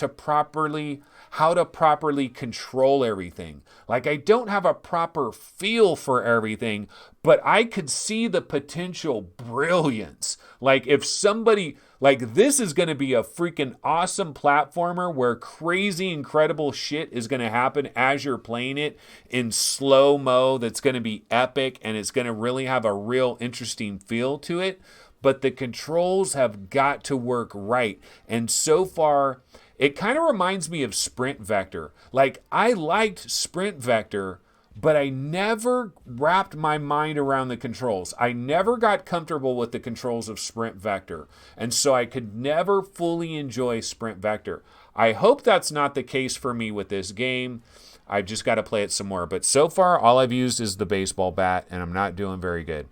how to properly control everything. Like, I don't have a proper feel for everything, but I could see the potential brilliance. Like, if somebody, like, this is going to be a freaking awesome platformer where crazy, incredible shit is going to happen as you're playing it in slow-mo that's going to be epic and it's going to really have a real interesting feel to it. But the controls have got to work right. And so far, it kind of reminds me of Sprint Vector. Like, I liked Sprint Vector, but I never wrapped my mind around the controls. I never got comfortable with the controls of Sprint Vector, and so I could never fully enjoy Sprint Vector. I hope that's not the case for me with this game. I've just got to play it some more. But so far, all I've used is the baseball bat, and I'm not doing very good.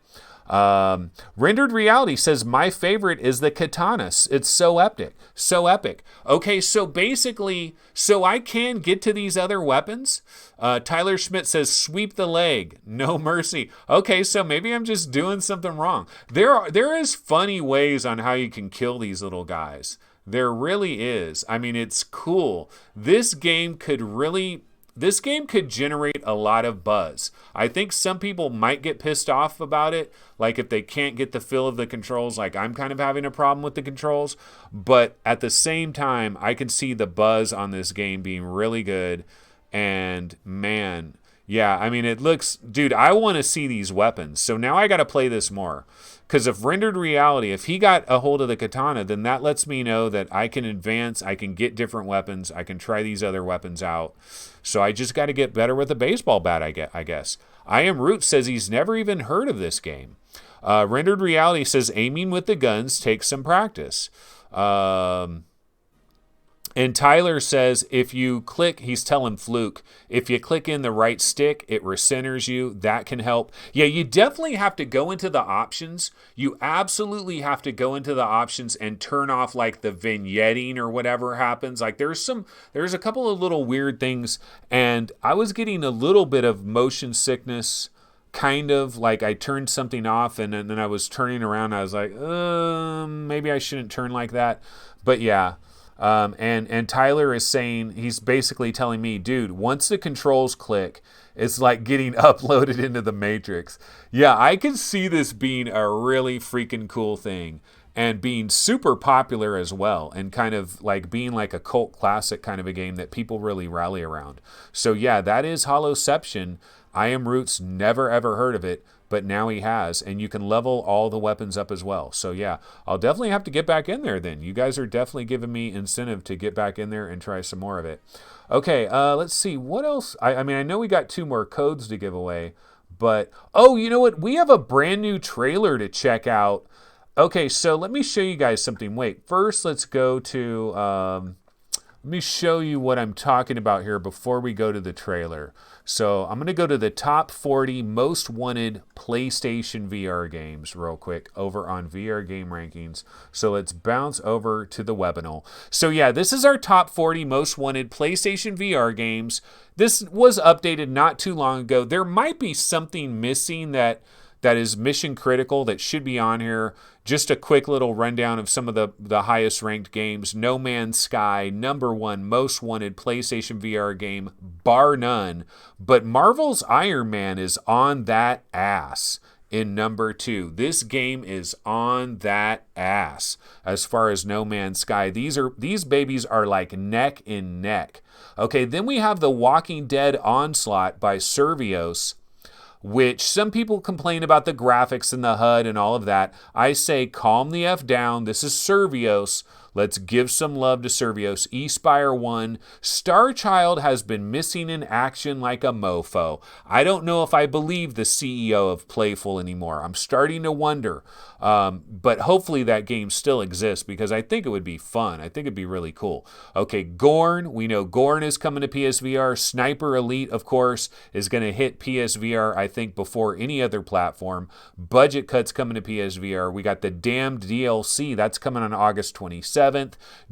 Rendered Reality says, my favorite is the katanas. It's so epic. So epic. Okay, so basically, so I can get to these other weapons. Tyler Schmidt says, sweep the leg. No mercy. Okay, so maybe I'm just doing something wrong. There is funny ways on how you can kill these little guys. There really is. I mean, it's cool. This game could generate a lot of buzz. I think some people might get pissed off about it, like if they can't get the feel of the controls, like I'm kind of having a problem with the controls. But at the same time, I can see the buzz on this game being really good. And man, yeah, I mean, it looks, dude, I want to see these weapons. So now I got to play this more. Because if Rendered Reality, if he got a hold of the katana, then that lets me know that I can advance, I can get different weapons, I can try these other weapons out. So I just got to get better with a baseball bat, I guess. I Am Root says he's never even heard of this game. Rendered Reality says aiming with the guns takes some practice. And Tyler says if you click, he's telling Fluke, if you click in the right stick, it recenters you. That can help. Yeah, you definitely have to go into the options. You absolutely have to go into the options and turn off like the vignetting or whatever happens. Like there's a couple of little weird things, and I was getting a little bit of motion sickness. Kind of like I turned something off and then I was turning around. I was like, maybe I shouldn't turn like that. But yeah. And Tyler is saying, he's basically telling me, dude, once the controls click, it's like getting uploaded into the Matrix. Yeah, I can see this being a really freaking cool thing and being super popular as well, and kind of like being like a cult classic kind of a game that people really rally around. So yeah, that is Holoception. I Am Root's never ever heard of it, but now he has, and you can level all the weapons up as well. So yeah, I'll definitely have to get back in there then. You guys are definitely giving me incentive to get back in there and try some more of it. Okay, let's see, what else? I mean, I know we got 2 more codes to give away, but, oh, you know what? We have a brand new trailer to check out. Okay, so let me show you guys something. Wait, first let's go to, Let me show you what I'm talking about here before we go to the trailer. So I'm going to go to the top 40 most wanted PlayStation VR games real quick over on VR Game Rankings. So let's bounce over to the webinar. So yeah, this is our top 40 most wanted PlayStation VR games. This was updated not too long ago. There might be something missing that is mission critical that should be on here. Just a quick little rundown of some of the highest ranked games. No Man's Sky, #1 most wanted PlayStation VR game, bar none. But Marvel's Iron Man is on that ass in #2. This game is on that ass as far as No Man's Sky. These babies are like neck and neck. Okay, then we have The Walking Dead Onslaught by Survios, which some people complain about the graphics and the HUD and all of that. I say calm the F down. This is Survios. Let's give some love to Survios. Espire 1. Starchild has been missing in action like a mofo. I don't know if I believe the CEO of Playful anymore. I'm starting to wonder. But hopefully that game still exists because I think it would be fun. I think it'd be really cool. Okay, Gorn. We know Gorn is coming to PSVR. Sniper Elite, of course, is going to hit PSVR, I think, before any other platform. Budget Cuts coming to PSVR. We got the Damned DLC. That's coming on August 27th.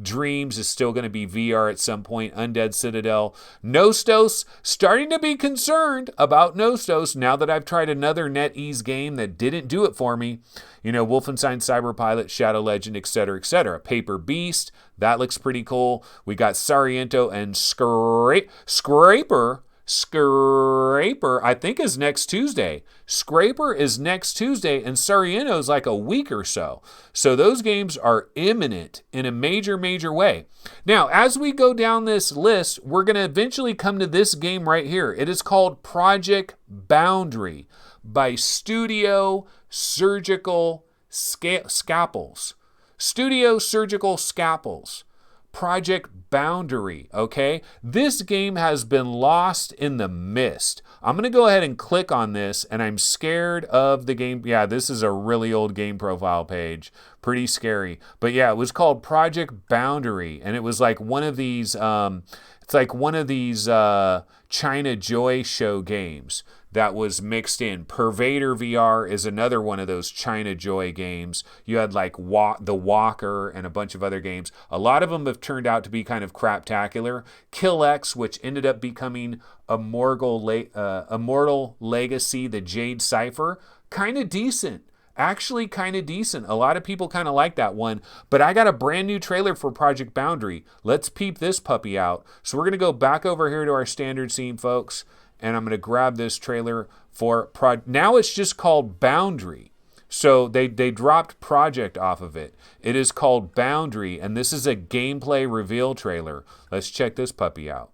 Dreams is still going to be VR at some point. Undead Citadel. Nostos. Starting to be concerned about Nostos now that I've tried another NetEase game that didn't do it for me. You know, Wolfenstein Cyberpilot, Shadow Legend, etc., etc. Paper Beast, that looks pretty cool. We got Sariento and Scraper, I think, is next Tuesday. Scraper is next Tuesday, and Sariento is like a week or so. So those games are imminent in a major, major way. Now, as we go down this list, we're going to eventually come to this game right here. It is called Project Boundary by Studio Surgical Scalpels. Studio Surgical Scalpels. Project Boundary, okay? This game has been lost in the mist. I'm going to go ahead and click on this, and I'm scared of the game. Yeah, this is a really old game profile page. Pretty scary. But yeah, it was called Project Boundary, and it was like one of these, China Joy Show games that was mixed in. Pervader VR is another one of those China Joy games. You had like The Walker and a bunch of other games. A lot of them have turned out to be kind of craptacular. Kill X, which ended up becoming Immortal Legacy, the Jade Cipher, kind of decent. Actually kind of decent. A lot of people kind of like that one. But I got a brand new trailer for Project Boundary. Let's peep this puppy out. So we're going to go back over here to our standard scene, folks. And I'm going to grab this trailer for now it's just called Boundary. So they dropped Project off of it. It is called Boundary, and this is a gameplay reveal trailer. Let's check this puppy out.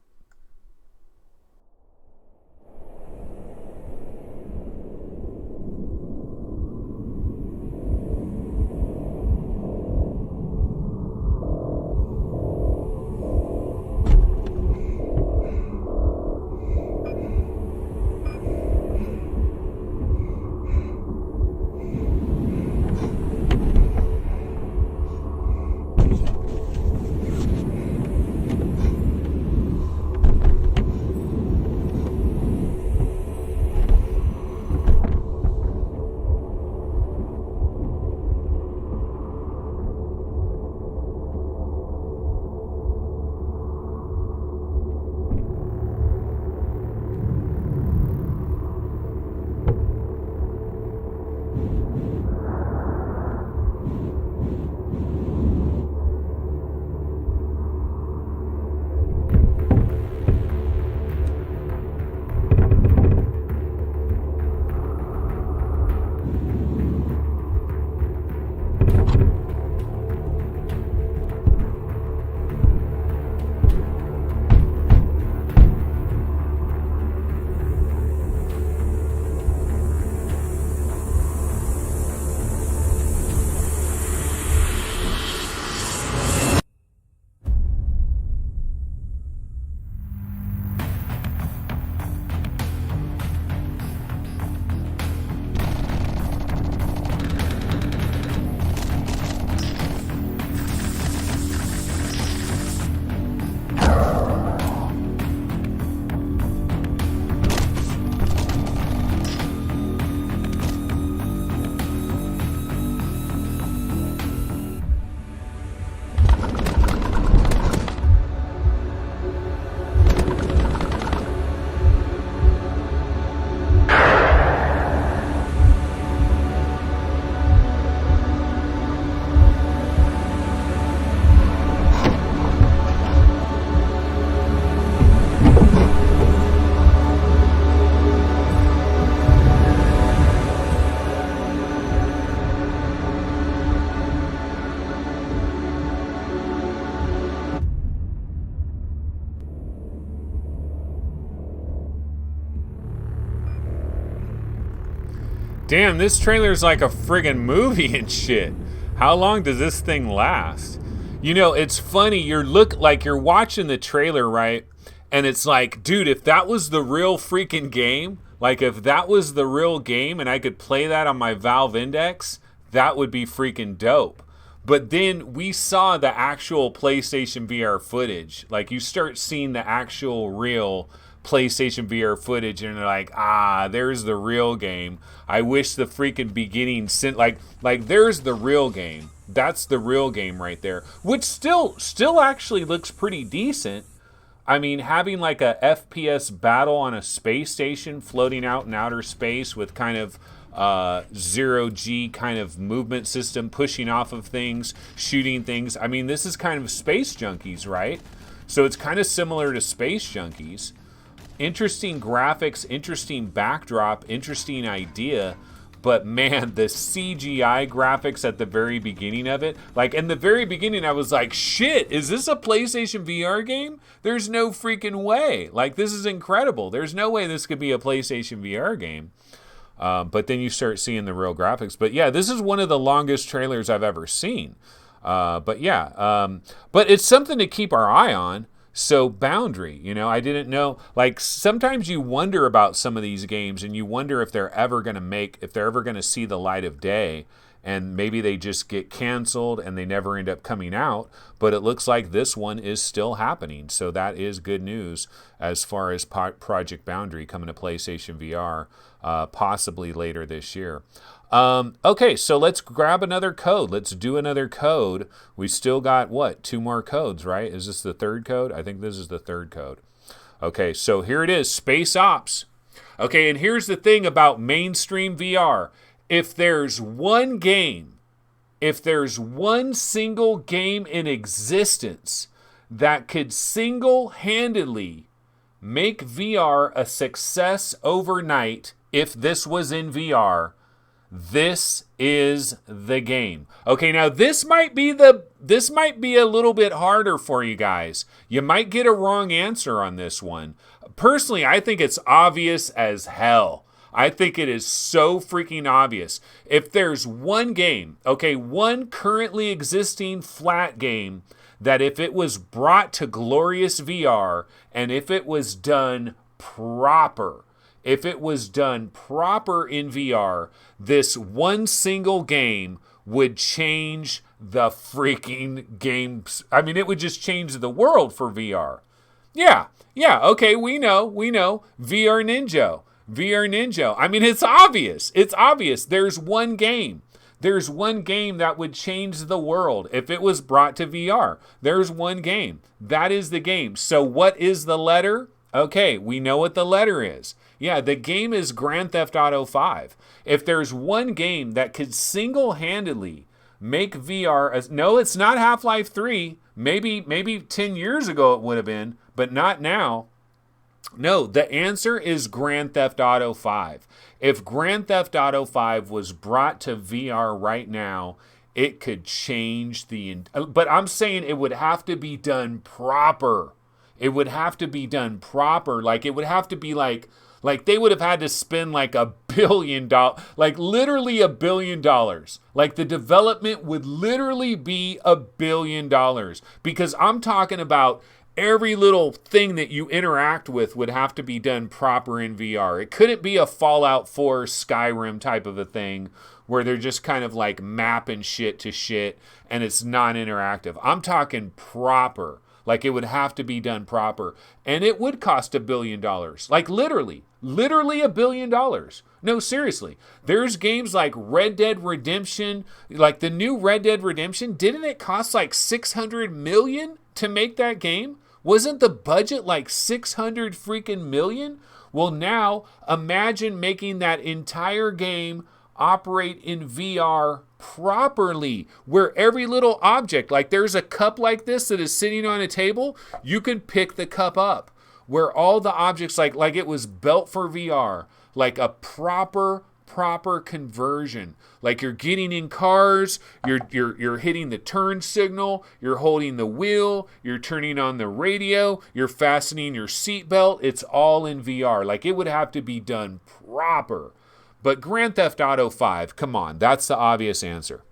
Damn, this trailer's like a friggin' movie and shit. How long does this thing last? You know, it's funny. You're watching the trailer, right? And it's like, dude, if that was the real freaking game, like if that was the real game and I could play that on my Valve Index, that would be freaking dope. But then we saw the actual PlayStation VR footage. Like you start seeing the actual real PlayStation VR footage and you're like, there's the real game. I wish the freaking beginning like there's the real game. That's the real game right there. Which still actually looks pretty decent. I mean, having like a FPS battle on a space station floating out in outer space with kind of zero-G kind of movement system, pushing off of things, shooting things. I mean, this is kind of Space Junkies, right? So it's kind of similar to Space Junkies. Interesting graphics, interesting backdrop, interesting idea. But man, the CGI graphics at the very beginning of it, like in the very beginning, I was like, shit, is this a PlayStation VR game? There's no freaking way. Like, this is incredible. There's no way this could be a PlayStation VR game. But then you start seeing the real graphics. But yeah, this is one of the longest trailers I've ever seen. But it's something to keep our eye on. So Boundary, I didn't know, like sometimes you wonder about some of these games and you wonder if they're ever going to see the light of day, and maybe they just get canceled and they never end up coming out. But it looks like this one is still happening. So that is good news as far as Project Boundary coming to PlayStation VR, possibly later this year. Okay, so let's grab another code. Let's do another code. We still got, 2 more codes, right? Is this the third code? I think this is the third code. Okay, so here it is, Space Ops. Okay, and here's the thing about mainstream VR. If there's one single game in existence that could single-handedly make VR a success overnight, if this was in VR, this is the game. Okay, now this might be a little bit harder for you guys. You might get a wrong answer on this one. Personally, I think it's obvious as hell. I think it is so freaking obvious. If there's one game, one currently existing flat game that if it was brought to glorious VR and if it was done proper in VR, this one single game would change the freaking games. I mean, it would just change the world for VR. Yeah, okay, we know. VR Ninja. I mean, it's obvious. There's one game that would change the world if it was brought to VR. There's one game. That is the game. So what is the letter? Okay, we know what the letter is. Yeah, the game is Grand Theft Auto 5. If there's one game that could single-handedly make VR... No, it's not Half-Life 3. Maybe 10 years ago it would have been, but not now. No, the answer is Grand Theft Auto 5. If Grand Theft Auto 5 was brought to VR right now, it could change the... But I'm saying it would have to be done proper. It would have to be done proper. Like, it would have to be like they would have had to spend like $1 billion, like literally $1 billion. Like the development would literally be $1 billion, because I'm talking about every little thing that you interact with would have to be done proper in VR. It couldn't be a Fallout 4 Skyrim type of a thing where they're just kind of like mapping shit to shit and it's non-interactive. I'm talking proper. Like, it would have to be done proper. And it would cost $1 billion. Like, literally $1 billion. No, seriously. There's games like Red Dead Redemption, like the new Red Dead Redemption. Didn't it cost like $600 million to make that game? Wasn't the budget like $600 freaking million? Well, now imagine making that entire game operate in VR properly, where every little object, like there's a cup like this that is sitting on a table, you can pick the cup up, where all the objects, like it was built for VR, like a proper conversion. Like you're getting in cars, you're hitting the turn signal, you're holding the wheel, you're turning on the radio, you're fastening your seatbelt. It's all in VR. Like, it would have to be done proper. But Grand Theft Auto 5, come on, that's the obvious answer.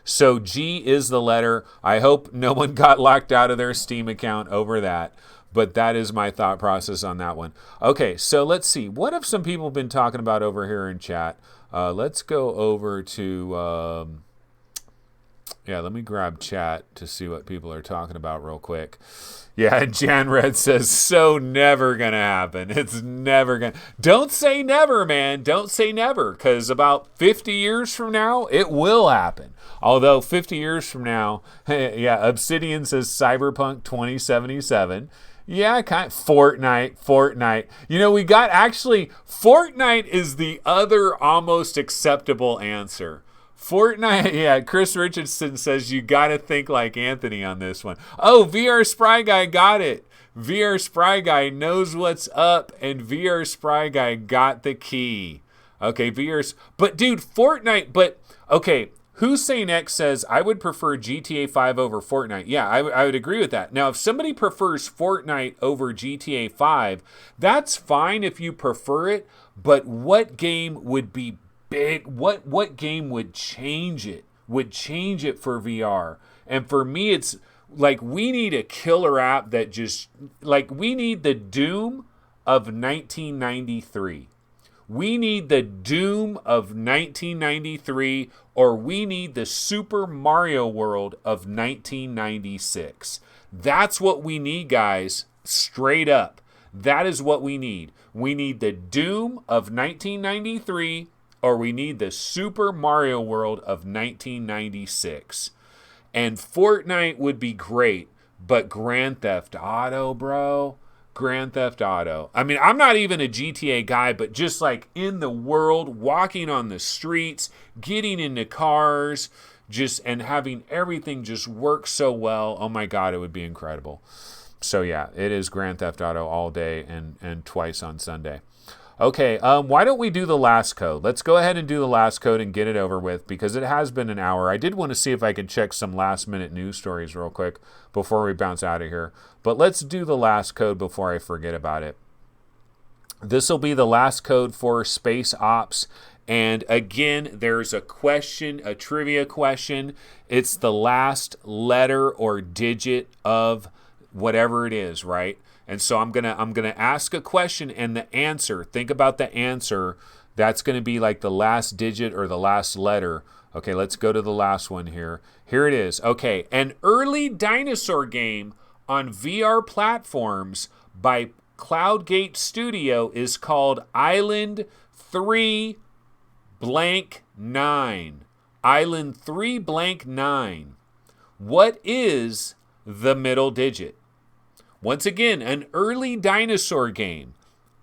So G is the letter. I hope no one got locked out of their Steam account over that. But that is my thought process on that one. Okay, so let's see. What have some people been talking about over here in chat? Let's go over to... let me grab chat to see what people are talking about real quick. Yeah, Jan Red says, so never going to happen. It's never going to... Don't say never, man. Don't say never, because about 50 years from now, it will happen. Although 50 years from now, yeah, Obsidian says Cyberpunk 2077. Yeah, kind of. Fortnite. You know, we got actually, Fortnite is the other almost acceptable answer. Fortnite, yeah, Chris Richardson says you got to think like Anthony on this one. Oh, VR Spry Guy got it. VR Spry Guy knows what's up, and VR Spry Guy got the key. Okay, but dude, Fortnite, okay, Hussein X says, I would prefer GTA 5 over Fortnite. Yeah, I would agree with that. Now, if somebody prefers Fortnite over GTA 5, that's fine if you prefer it, but what game would be big? What game would change it? Would change it for VR? And for me, it's like we need a killer app that just, like we need the Doom of 1993. We need the Doom of 1993, or we need the Super Mario World of 1996. That's what we need, guys. Straight up. That is what we need. We need the Doom of 1993, or we need the Super Mario World of 1996. And Fortnite would be great, but Grand Theft Auto, bro... Grand Theft Auto. I mean, I'm not even a GTA guy, but just like in the world, walking on the streets, getting into cars, and having everything just work so well. Oh my God, it would be incredible. So yeah, it is Grand Theft Auto all day and twice on Sunday. Okay, why don't we do the last code? Let's go ahead and do the last code and get it over with, because it has been an hour. I did want to see if I could check some last-minute news stories real quick before we bounce out of here. But let's do the last code before I forget about it. This will be the last code for Space Ops. And again, there's a question, a trivia question. It's the last letter or digit of whatever it is, right? And so I'm gonna ask a question, and the answer, think about the answer, that's going to be like the last digit or the last letter. Okay, let's go to the last one here. Here it is. Okay, an early dinosaur game on VR platforms by Cloudgate Studio is called Island 3 blank 9. Island 3 blank 9. What is the middle digit? Once again, an early dinosaur game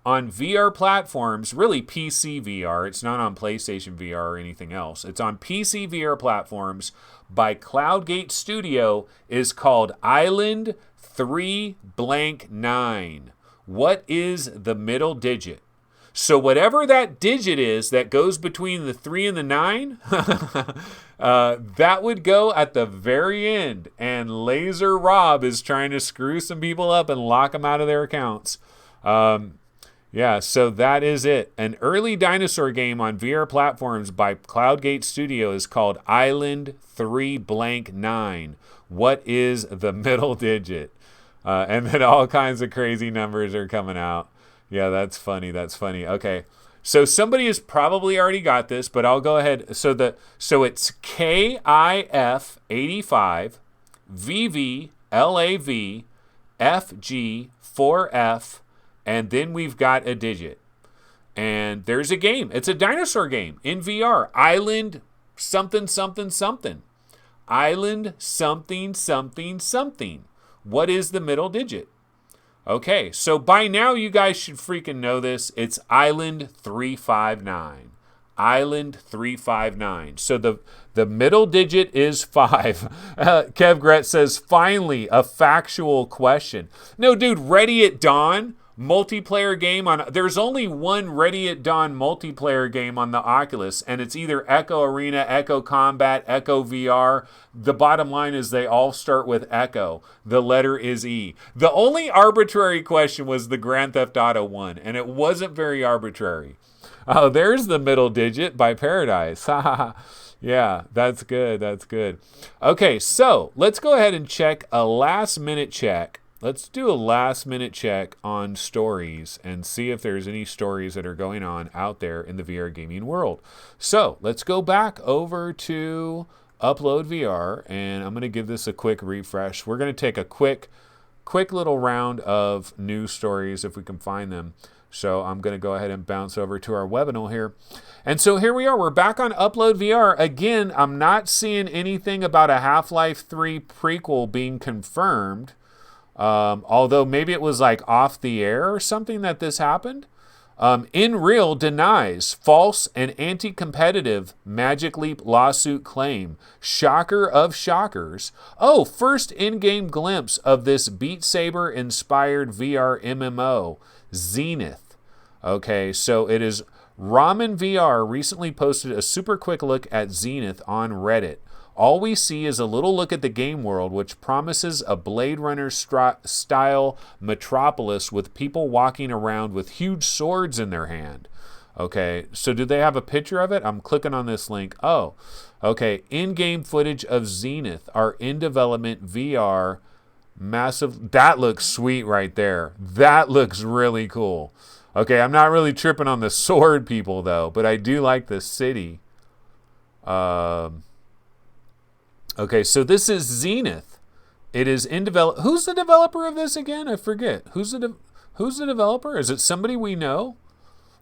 on VR platforms, really PC VR. It's not on PlayStation VR or anything else. It's on PC VR platforms by Cloudgate Studio, is called Island 3 blank 9. What is the middle digit? So whatever that digit is that goes between the 3 and the 9, that would go at the very end. And Laser Rob is trying to screw some people up and lock them out of their accounts. Yeah, so that is it. An early dinosaur game on VR platforms by Cloudgate Studio is called Island 3 blank 9. What is the middle digit? And then all kinds of crazy numbers are coming out. Yeah, that's funny. That's funny. Okay. So somebody has probably already got this, but I'll go ahead. So it's KIF 85 VV LAV FG 4F, and then we've got a digit. And there's a game. It's a dinosaur game in VR. Island something something something. Island something something something. What is the middle digit? Okay, so by now you guys should freaking know this. It's Island 359. Island 359. So the middle digit is 5. Kev Gretz says, finally, a factual question. No, dude, Ready at Dawn multiplayer game on... There's only one Ready at Dawn multiplayer game on the Oculus, and it's either Echo Arena, Echo Combat, Echo VR. The bottom line is they all start with Echo. The letter is E. The only arbitrary question was the Grand Theft Auto one, and it wasn't very arbitrary. Oh, there's the middle digit by Paradise. Yeah, that's good. That's good. Okay, so let's go ahead and check a last minute check. Let's do a last minute check on stories and see if there's any stories that are going on out there in the VR gaming world. So let's go back over to Upload VR, and I'm going to give this a quick refresh. We're going to take a quick little round of news stories if we can find them. So I'm going to go ahead and bounce over to our webinar here. And so here we are. We're back on Upload VR. Again, I'm not seeing anything about a Half-Life 3 prequel being confirmed. Although maybe it was like off the air or something that this happened. InReal denies false and anti-competitive Magic Leap lawsuit claim. Shocker of shockers. Oh, first in-game glimpse of this Beat Saber-inspired VR MMO, Zenith. Okay, so it is Ramen VR recently posted a super quick look at Zenith on Reddit. All we see is a little look at the game world, which promises a Blade Runner style metropolis with people walking around with huge swords in their hand. Okay, so do they have a picture of it? I'm clicking on this link. Oh, okay. In-game footage of Zenith are in development VR. Massive. That looks sweet right there. That looks really cool. Okay, I'm not really tripping on the sword people, though, but I do like the city. Okay, so this is Zenith. It is in develop. Who's the developer of this again? I forget. Who's the developer? Is it somebody we know?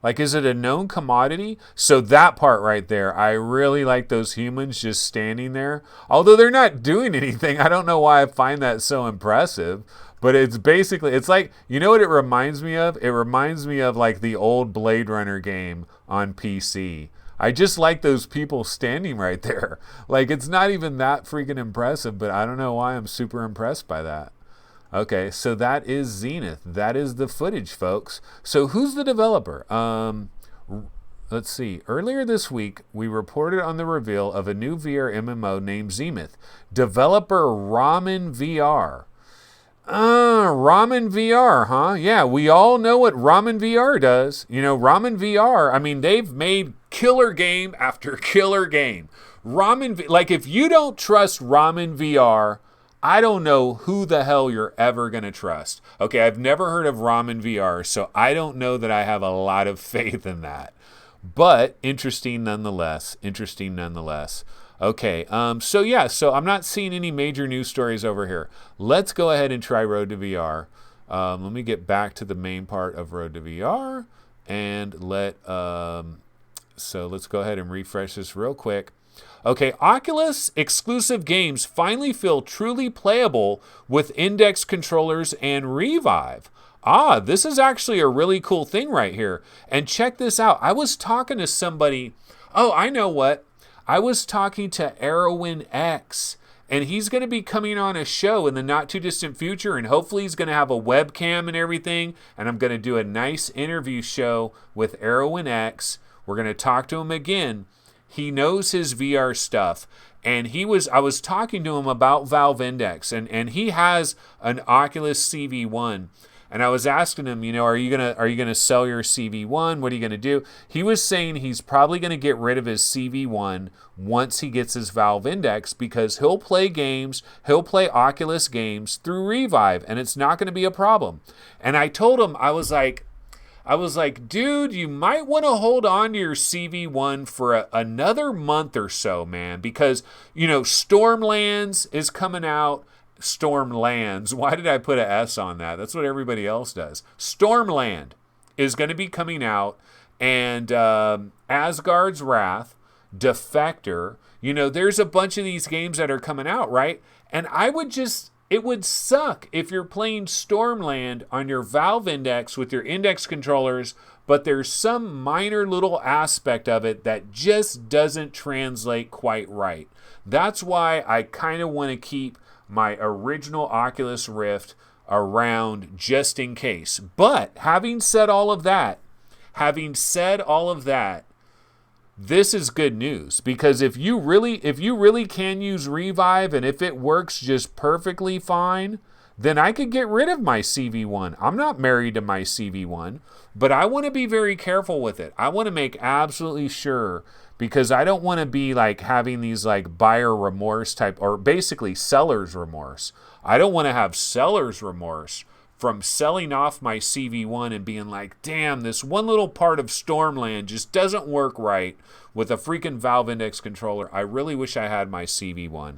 Like, is it a known commodity? So that part right there, I really like those humans just standing there. Although they're not doing anything, I don't know why I find that so impressive. But it's basically, it's like, you know what it reminds me of? It reminds me of like the old Blade Runner game on PC. I just like those people standing right there. Like, it's not even that freaking impressive, but I don't know why I'm super impressed by that. Okay, so that is Zenith. That is the footage, folks. So who's the developer? Let's see. Earlier this week, we reported on the reveal of a new VR MMO named Zenith. Developer Ramen VR. Ramen VR, huh? Yeah, we all know what Ramen VR does. You know, Ramen VR, I mean, they've made killer game after killer game. Like, if you don't trust Ramen VR, I don't know who the hell you're ever going to trust. Okay, I've never heard of Ramen VR, so I don't know that I have a lot of faith in that. But interesting nonetheless. Okay, so I'm not seeing any major news stories over here. Let's go ahead and try Road to VR. Let me get back to the main part of Road to VR, and so let's go ahead and refresh this real quick. Okay, Oculus exclusive games finally feel truly playable with index controllers and Revive. This is actually a really cool thing right here. And check this out. I was talking to somebody. Oh, I know what. I was talking to Erwin X, and he's going to be coming on a show in the not too distant future, and hopefully he's going to have a webcam and everything, and I'm going to do a nice interview show with Erwin X. We're going to talk to him again. He knows his VR stuff, and I was talking to him about Valve Index, and he has an Oculus CV1. And I was asking him, are you gonna sell your CV1? What are you gonna do? He was saying he's probably gonna get rid of his CV1 once he gets his Valve Index, because he'll play Oculus games through Revive, and it's not gonna be a problem. And I told him, I was like, dude, you might want to hold on to your CV1 for another month or so, man, because Stormlands is coming out. Stormlands. Why did I put an S on that? That's what everybody else does. Stormland is going to be coming out, and Asgard's Wrath, Defector. There's a bunch of these games that are coming out, right? And it would suck if you're playing Stormland on your Valve Index with your index controllers, but there's some minor little aspect of it that just doesn't translate quite right. That's why I kind of want to keep my original Oculus Rift around just in case. But having said all of that, this is good news, because if you really can use Revive, and if it works just perfectly fine, then I could get rid of my CV1. I'm not married to my CV1, but I want to be very careful with it. I want to make absolutely sure, because I don't want to be like having these like buyer remorse type, or basically seller's remorse. I don't want to have seller's remorse from selling off my CV1 and being like, damn, this one little part of Stormland just doesn't work right with a freaking Valve Index controller. I really wish I had my CV1.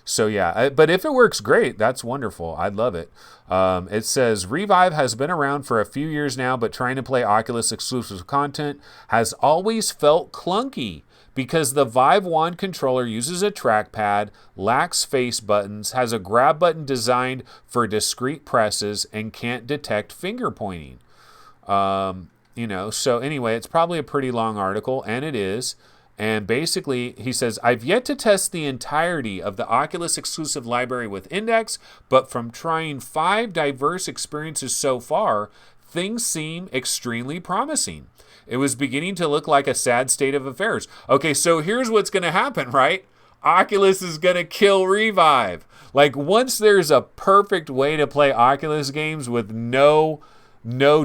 So yeah, but if it works great, that's wonderful. I'd love it. It says, Revive has been around for a few years now, but trying to play Oculus exclusive content has always felt clunky because the Vive Wand controller uses a trackpad, lacks face buttons, has a grab button designed for discrete presses, and can't detect finger pointing. So anyway, it's probably a pretty long article, and it is. And basically, he says, I've yet to test the entirety of the Oculus exclusive library with Index, but from trying 5 diverse experiences so far, things seem extremely promising. It was beginning to look like a sad state of affairs. Okay, so here's what's going to happen, right? Oculus is going to kill Revive. Like, once there's a perfect way to play Oculus games with no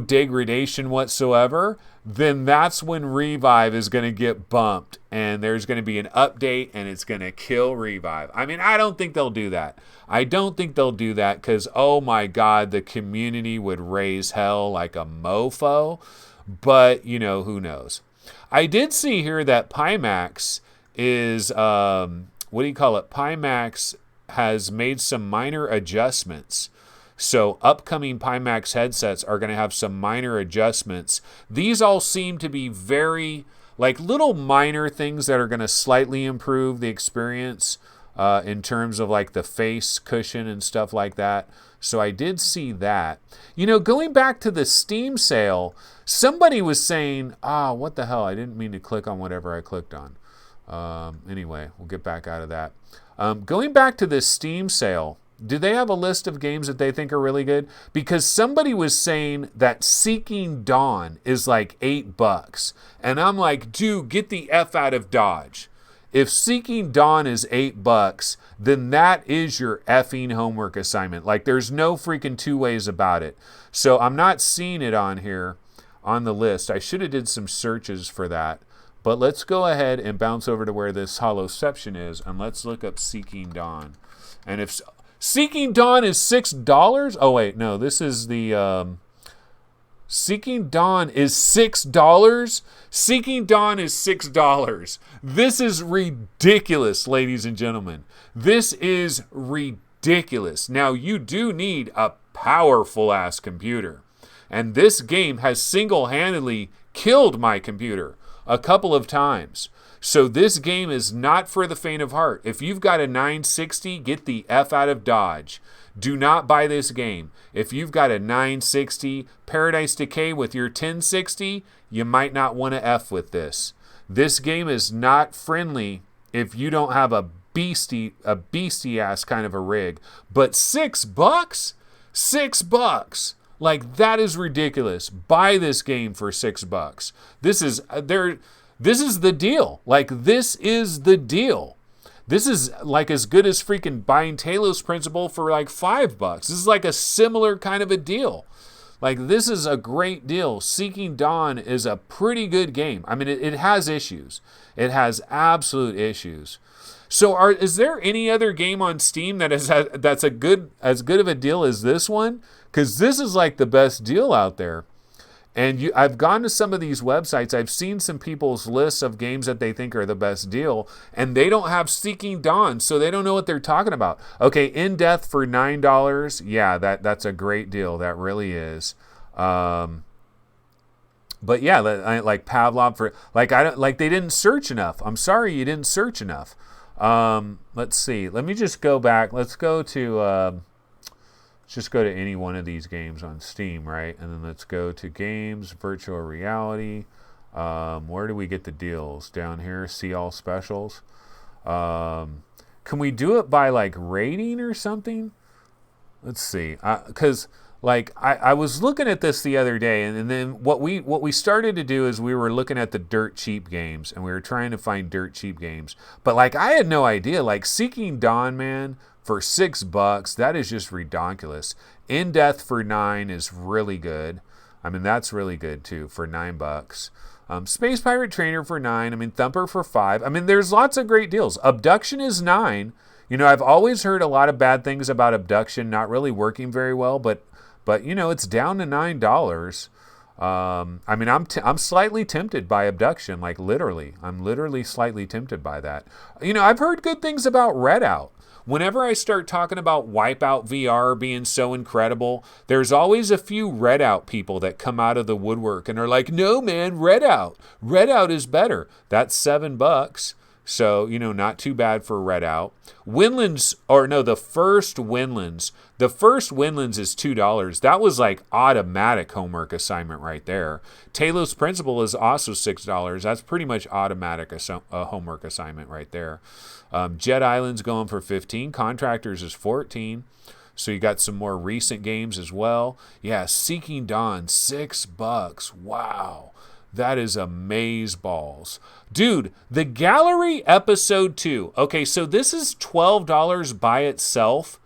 degradation whatsoever, then that's when Revive is going to get bumped, and there's going to be an update, and it's going to kill Revive. I mean, I don't think they'll do that. I don't think they'll do that because, oh my God, the community would raise hell like a mofo. But, who knows? I did see here that Pimax is, Pimax has made some minor adjustments. So upcoming Pimax headsets are going to have some minor adjustments. These all seem to be very, like, little minor things that are going to slightly improve the experience in terms of like the face cushion and stuff like that. So I did see that. Going back to the Steam sale, somebody was saying, what the hell? I didn't mean to click on whatever I clicked on. Anyway, we'll get back out of that. Going back to this Steam sale, do they have a list of games that they think are really good? Because somebody was saying that Seeking Dawn is like $8. And I'm like, dude, get the F out of Dodge. If Seeking Dawn is $8, then that is your effing homework assignment. Like, there's no freaking two ways about it. So I'm not seeing it on here on the list. I should have did some searches for that. But let's go ahead and bounce over to where this Holoception is, and let's look up Seeking Dawn. And if Seeking Dawn is $6. Oh, wait, no, this is the Seeking Dawn is $6. Seeking Dawn is $6. This is ridiculous, ladies and gentlemen. This is ridiculous. Now, you do need a powerful ass computer. And this game has single-handedly killed my computer a couple of times. So this game is not for the faint of heart. If you've got a 960, get the F out of Dodge. Do not buy this game. If you've got a 960 Paradise Decay with your 1060, you might not want to F with this. This game is not friendly if you don't have a beastie ass kind of a rig. But $6? $6. Like, that is ridiculous. Buy this game for $6. This is the deal. Like, this is the deal. This is like as good as freaking buying Talos Principle for like $5. This is like a similar kind of a deal. Like, this is a great deal. Seeking Dawn is a pretty good game. I mean, it has issues. It has absolute issues. So is there any other game on Steam that's as good of a deal as this one? Because this is like the best deal out there. And I've gone to some of these websites. I've seen some people's lists of games that they think are the best deal, and they don't have Seeking Dawn, so they don't know what they're talking about. Okay, In Death for $9. Yeah, that's a great deal. That really is. But yeah, like Pavlov for they didn't search enough. I'm sorry you didn't search enough. Let's see. Let me just go back. Let's just go to any one of these games on Steam, right? And then let's go to games, virtual reality. Where do we get the deals? Down here, see all specials. Can we do it by like rating or something? Let's see. Because I was looking at this the other day, and then what we started to do is we were looking at the dirt cheap games, and we were trying to find dirt cheap games. But like, I had no idea. Like, Seeking Dawn, man, for $6, that is just redonkulous. In Death for $9 is really good. I mean, that's really good too for $9. Space Pirate Trainer for $9. I mean, Thumper for $5. I mean, there's lots of great deals. Abduction is $9. You know, I've always heard a lot of bad things about Abduction not really working very well, but you know, it's down to $9. I mean, I'm slightly tempted by Abduction, like literally. I'm literally slightly tempted by that. You know, I've heard good things about Redout. Whenever I start talking about Wipeout VR being so incredible, there's always a few Redout people that come out of the woodwork and are like, no, man, Redout is better. That's $7. So, you know, not too bad for Redout. Windlands, or no, the first Windlands is $2. That was like automatic homework assignment right there. Talos Principle is also $6. That's pretty much automatic homework assignment right there. Jet Island's going for $15. Contractors is $14. So you got some more recent games as well. Yeah, Seeking Dawn, $6. Wow. That is amazeballs. Dude, the Gallery Episode 2. Okay, so this is $12 by itself.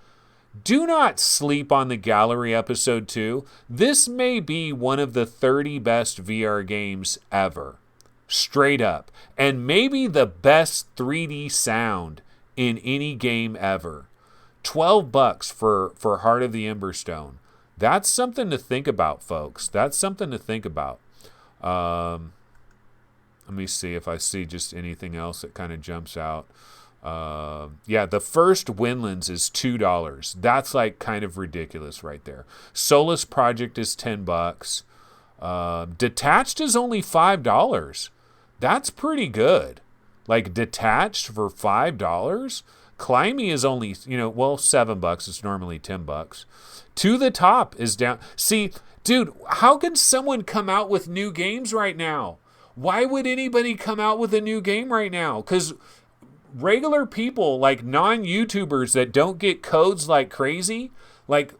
Do not sleep on the Gallery Episode 2. This may be one of the 30 best VR games ever. Straight up. And maybe the best 3D sound in any game ever. $12 for Heart of the Emberstone. That's something to think about, folks. That's something to think about. Let me see if I see just anything else that kind of jumps out. Yeah, the first Windlands is $2. That's like kind of ridiculous right there. Solus Project is $10. Detached is only $5. That's pretty good. Like Detached for $5. Climby is only, you know, well, $7. It's normally $10. To the Top is down. See, dude, how can someone come out with new games right now? Why would anybody come out with a new game right now? Because regular people, like non-YouTubers that don't get codes like crazy, like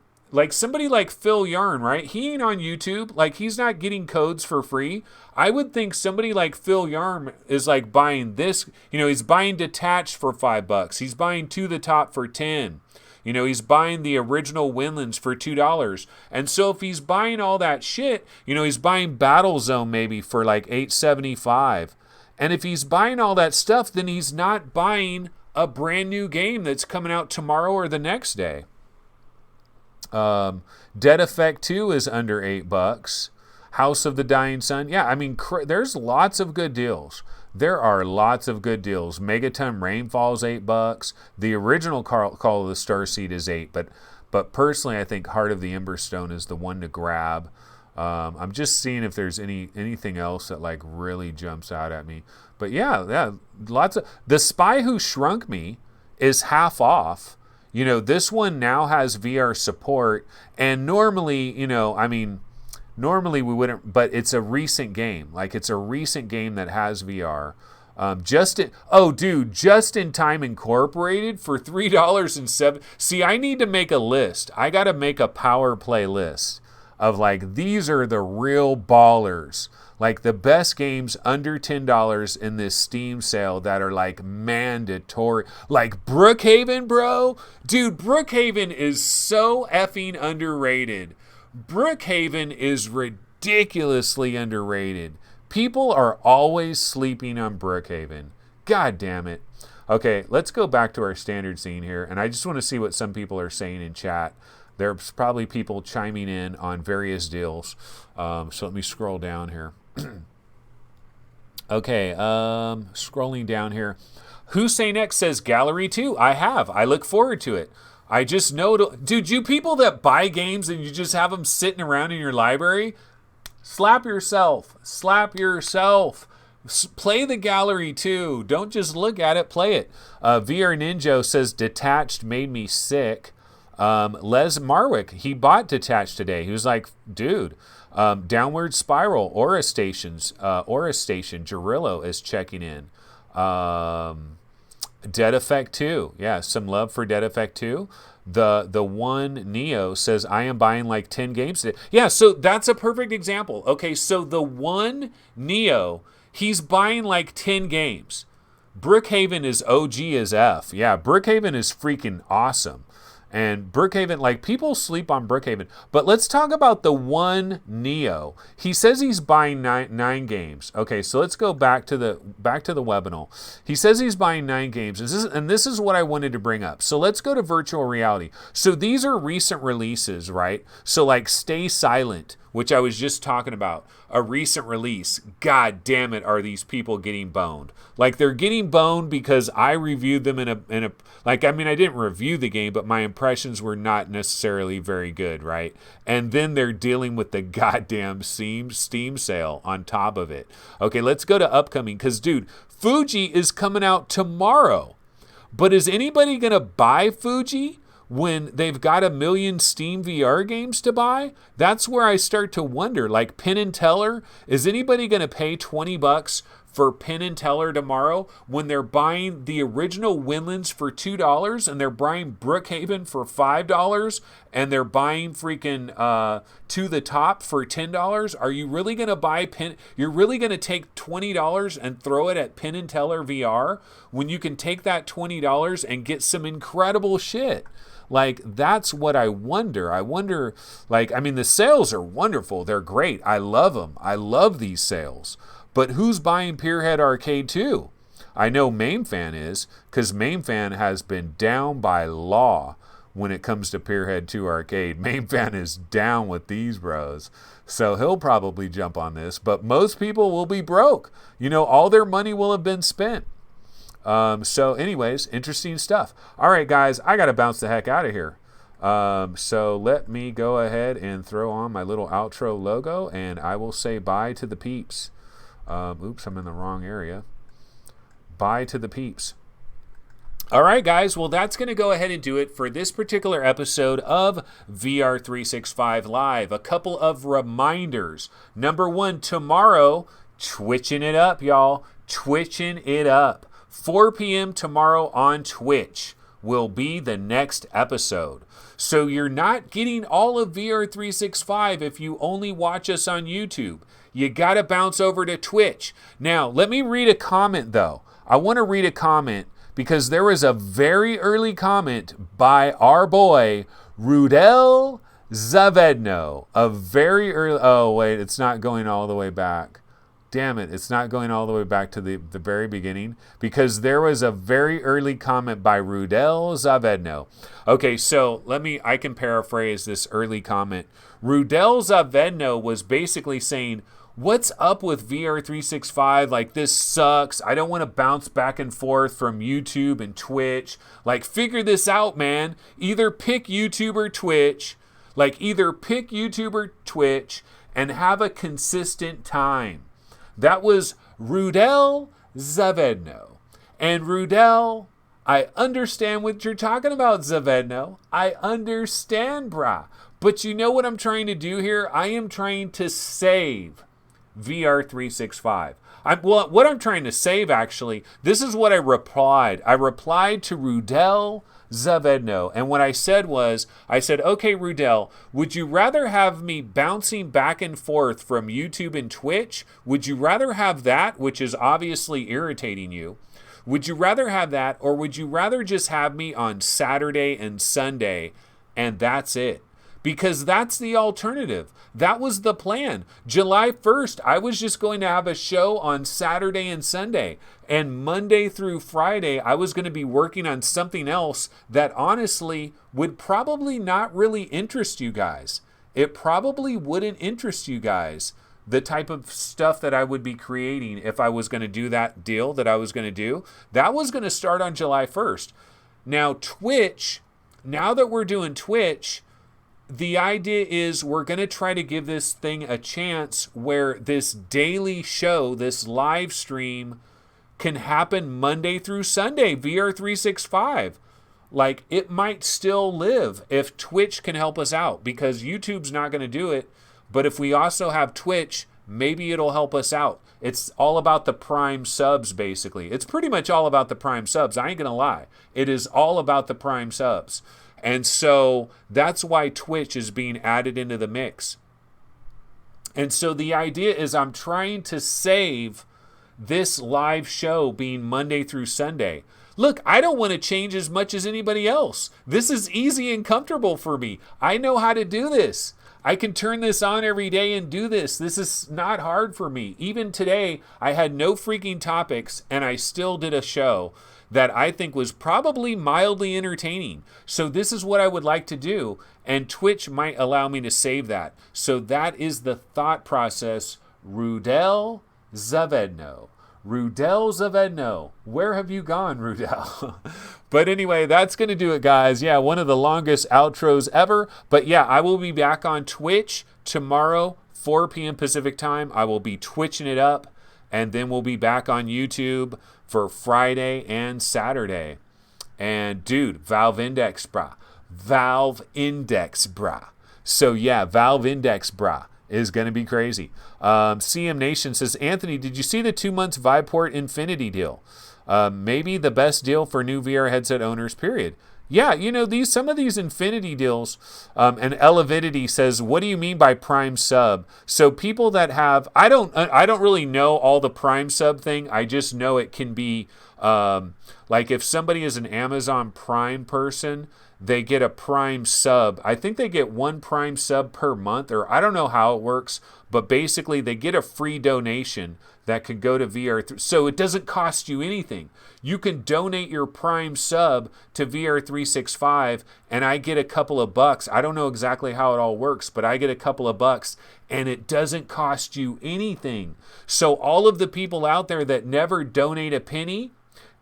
somebody like Phil Yarn, right? He ain't on YouTube. Like, he's not getting codes for free. I would think somebody like Phil Yarn is like buying this. You know, he's buying Detached for $5. He's buying To the Top for $10. You know, he's buying the original Windlands for $2. And so if he's buying all that shit, you know, he's buying Battlezone maybe for like $8.75. And if he's buying all that stuff, then he's not buying a brand new game that's coming out tomorrow or the next day. Dead Effect 2 is under $8. House of the Dying Sun. Yeah, I mean, there's lots of good deals. There are lots of good deals. Megaton Rainfall's $8. The original Call of the Starseed is $8. But personally, I think Heart of the Emberstone is the one to grab. I'm just seeing if there's anything else that like really jumps out at me. But yeah, lots of. The Spy Who Shrunk Me is half off. You know, this one now has VR support, and normally, you know, I mean, normally we wouldn't, but it's a recent game. Like, it's a recent game that has VR. Just in Time Incorporated for $3.07. See, I need to make a list. I got to make a power play list of like, these are the real ballers. Like the best games under $10 in this Steam sale that are like mandatory. Like Brookhaven, bro. Dude, Brookhaven is so effing underrated. Brookhaven is ridiculously underrated. People are always sleeping on Brookhaven. God damn it. Okay, let's go back to our standard scene here. And I just want to see what some people are saying in chat. There's probably people chiming in on various deals. So let me scroll down here. Okay, scrolling down here. Hussein X says Gallery 2. I have. I look forward to it. I just know, dude, you people that buy games and you just have them sitting around in your library, slap yourself. Slap yourself. Play the Gallery 2. Don't just look at it, play it. VR Ninja says Detached made me sick. Les Marwick, he bought Detached today. He was like, dude, Downward Spiral, Aura Station, Gerillo is checking in. Dead Effect 2. Yeah, some love for Dead Effect 2. The one Neo says, I am buying like 10 games today. Yeah, so that's a perfect example. Okay, so the one Neo, he's buying like 10 games. Brookhaven is OG as F. Yeah, Brookhaven is freaking awesome. And Brookhaven, like, people sleep on Brookhaven. But let's talk about the one Neo. He says he's buying nine games. Okay, so let's go back to the webinar. He says he's buying 9 games. And this is what I wanted to bring up. So let's go to virtual reality. So these are recent releases, right? So like Stay Silent, which I was just talking about, a recent release. God damn it, are these people getting boned? Like, they're getting boned because I reviewed them in a like, I mean, I didn't review the game, but my impressions were not necessarily very good, right? And then they're dealing with the goddamn Steam sale on top of it. Okay, let's go to upcoming, because, dude, Fuji is coming out tomorrow. But is anybody going to buy Fuji when they've got 1 million Steam VR games to buy? That's where I start to wonder. Like, Penn and Teller, is anybody going to pay $20 for Penn and Teller tomorrow when they're buying the original Winlands for $2 and they're buying Brookhaven for $5 and they're buying freaking To the Top for $10? Are you really going to buy Penn? You're really going to take $20 and throw it at Penn and Teller VR when you can take that $20 and get some incredible shit? Like, that's what I wonder. I wonder, like, I mean, the sales are wonderful. They're great. I love them. I love these sales. But who's buying Pierhead Arcade 2? I know MainFan is, because MainFan has been down by law when it comes to Pierhead 2 Arcade. MainFan is down with these bros. So he'll probably jump on this. But most people will be broke. You know, all their money will have been spent. So anyways, interesting stuff. All right, guys, I got to bounce the heck out of here. So let me go ahead and throw on my little outro logo, and I will say bye to the peeps. Oops, I'm in the wrong area. Bye to the peeps. All right, guys. Well, that's going to go ahead and do it for this particular episode of VR 365 Live. A couple of reminders. Number 1, tomorrow, twitching it up, y'all. Twitching it up. 4 p.m. tomorrow on Twitch will be the next episode. So you're not getting all of VR 365 if you only watch us on YouTube. You got to bounce over to Twitch. Now, let me read a comment, though. I want to read a comment because there was a very early comment by our boy, Rudel Zavedno. A very early... Oh, wait, it's not going all the way back. Damn it, it's not going all the way back to the very beginning, because there was a very early comment by Rudel Zavedno. Okay, so I can paraphrase this early comment. Rudel Zavedno was basically saying, what's up with VR 365? Like, this sucks. I don't want to bounce back and forth from YouTube and Twitch. Like, figure this out, man. Either pick YouTube or Twitch. And have a consistent time. That was Rudel Zavedno. And Rudel, I understand what you're talking about, Zavedno. I understand, brah. But you know what I'm trying to do here? I am trying to save VR 365. What I'm trying to save, actually, this is what I replied. I replied to Rudel Zavedno. And what I said was, okay, Rudel, would you rather have me bouncing back and forth from YouTube and Twitch? Would you rather have that, which is obviously irritating you? Would you rather have that, or would you rather just have me on Saturday and Sunday, and that's it? Because that's the alternative. That was the plan. July 1st, I was just going to have a show on Saturday and Sunday. And Monday through Friday, I was going to be working on something else that honestly would probably not really interest you guys. It probably wouldn't interest you guys, the type of stuff that I would be creating if I was going to do that deal that I was going to do. That was going to start on July 1st. Now, Twitch, now that we're doing Twitch, the idea is we're going to try to give this thing a chance where this daily show, this live stream, can happen Monday through Sunday, VR 365. Like, it might still live if Twitch can help us out, because YouTube's not going to do it. But if we also have Twitch, maybe it'll help us out. It's all about the Prime subs, basically. It's pretty much all about the Prime subs. I ain't going to lie. It is all about the Prime subs. And so that's why Twitch is being added into the mix. And so the idea is I'm trying to save this live show being Monday through Sunday. Look, I don't want to change as much as anybody else. This is easy and comfortable for me. I know how to do this. I can turn this on every day and do this. This is not hard for me. Even today, I had no freaking topics, and I still did a show that I think was probably mildly entertaining. So this is what I would like to do, and Twitch might allow me to save that. So that is the thought process. Rudel Zavedno. Rudel Zavedno. Where have you gone, Rudel? But anyway, that's going to do it, guys. Yeah, one of the longest outros ever. But yeah, I will be back on Twitch tomorrow, 4 p.m. Pacific time. I will be twitching it up. And then we'll be back on YouTube for Friday and Saturday. And dude, Valve Index, brah. Valve Index, brah. So yeah, Valve Index, brah, is going to be crazy. CM Nation says, Anthony, did you see the 2 months Viveport Infinity deal? Maybe the best deal for new VR headset owners, period. Yeah, you know, some of these Infinity deals, and Elevidity says, what do you mean by Prime Sub? So people that have, I don't really know all the Prime Sub thing. I just know it can be, like if somebody is an Amazon Prime person, they get a Prime Sub. I think they get 1 Prime Sub per month, or I don't know how it works, but basically they get a free donation that could go to VR. So it doesn't cost you anything. You can donate your Prime Sub to VR365, and I get a couple of bucks. I don't know exactly how it all works, but I get a couple of bucks, and it doesn't cost you anything. So all of the people out there that never donate a penny,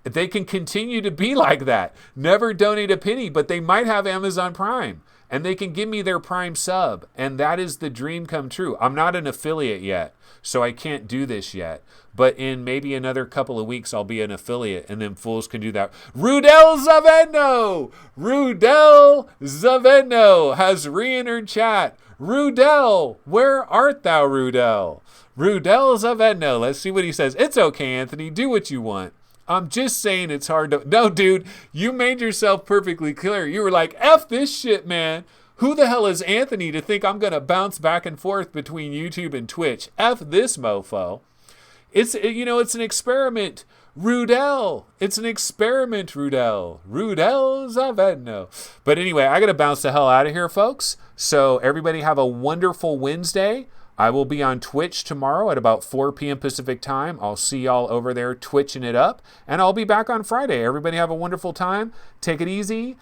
they can continue to be like that. Never donate a penny, but they might have Amazon Prime, and they can give me their Prime Sub, and that is the dream come true. I'm not an affiliate yet, so I can't do this yet. But in maybe another couple of weeks, I'll be an affiliate, and then fools can do that. Rudel Zavedno! Rudel Zavedno has re-entered chat. Rudel, where art thou, Rudel? Rudel Zavedno, let's see what he says. It's okay, Anthony, do what you want. I'm just saying it's hard to... No, dude, you made yourself perfectly clear. You were like, F this shit, man. Who the hell is Anthony to think I'm going to bounce back and forth between YouTube and Twitch? F this mofo. It's an experiment. Rudel. It's an experiment, Rudel. Rudel Zavedno. But anyway, I got to bounce the hell out of here, folks. So everybody have a wonderful Wednesday. I will be on Twitch tomorrow at about 4 p.m. Pacific time. I'll see y'all over there twitching it up. And I'll be back on Friday. Everybody have a wonderful time. Take it easy.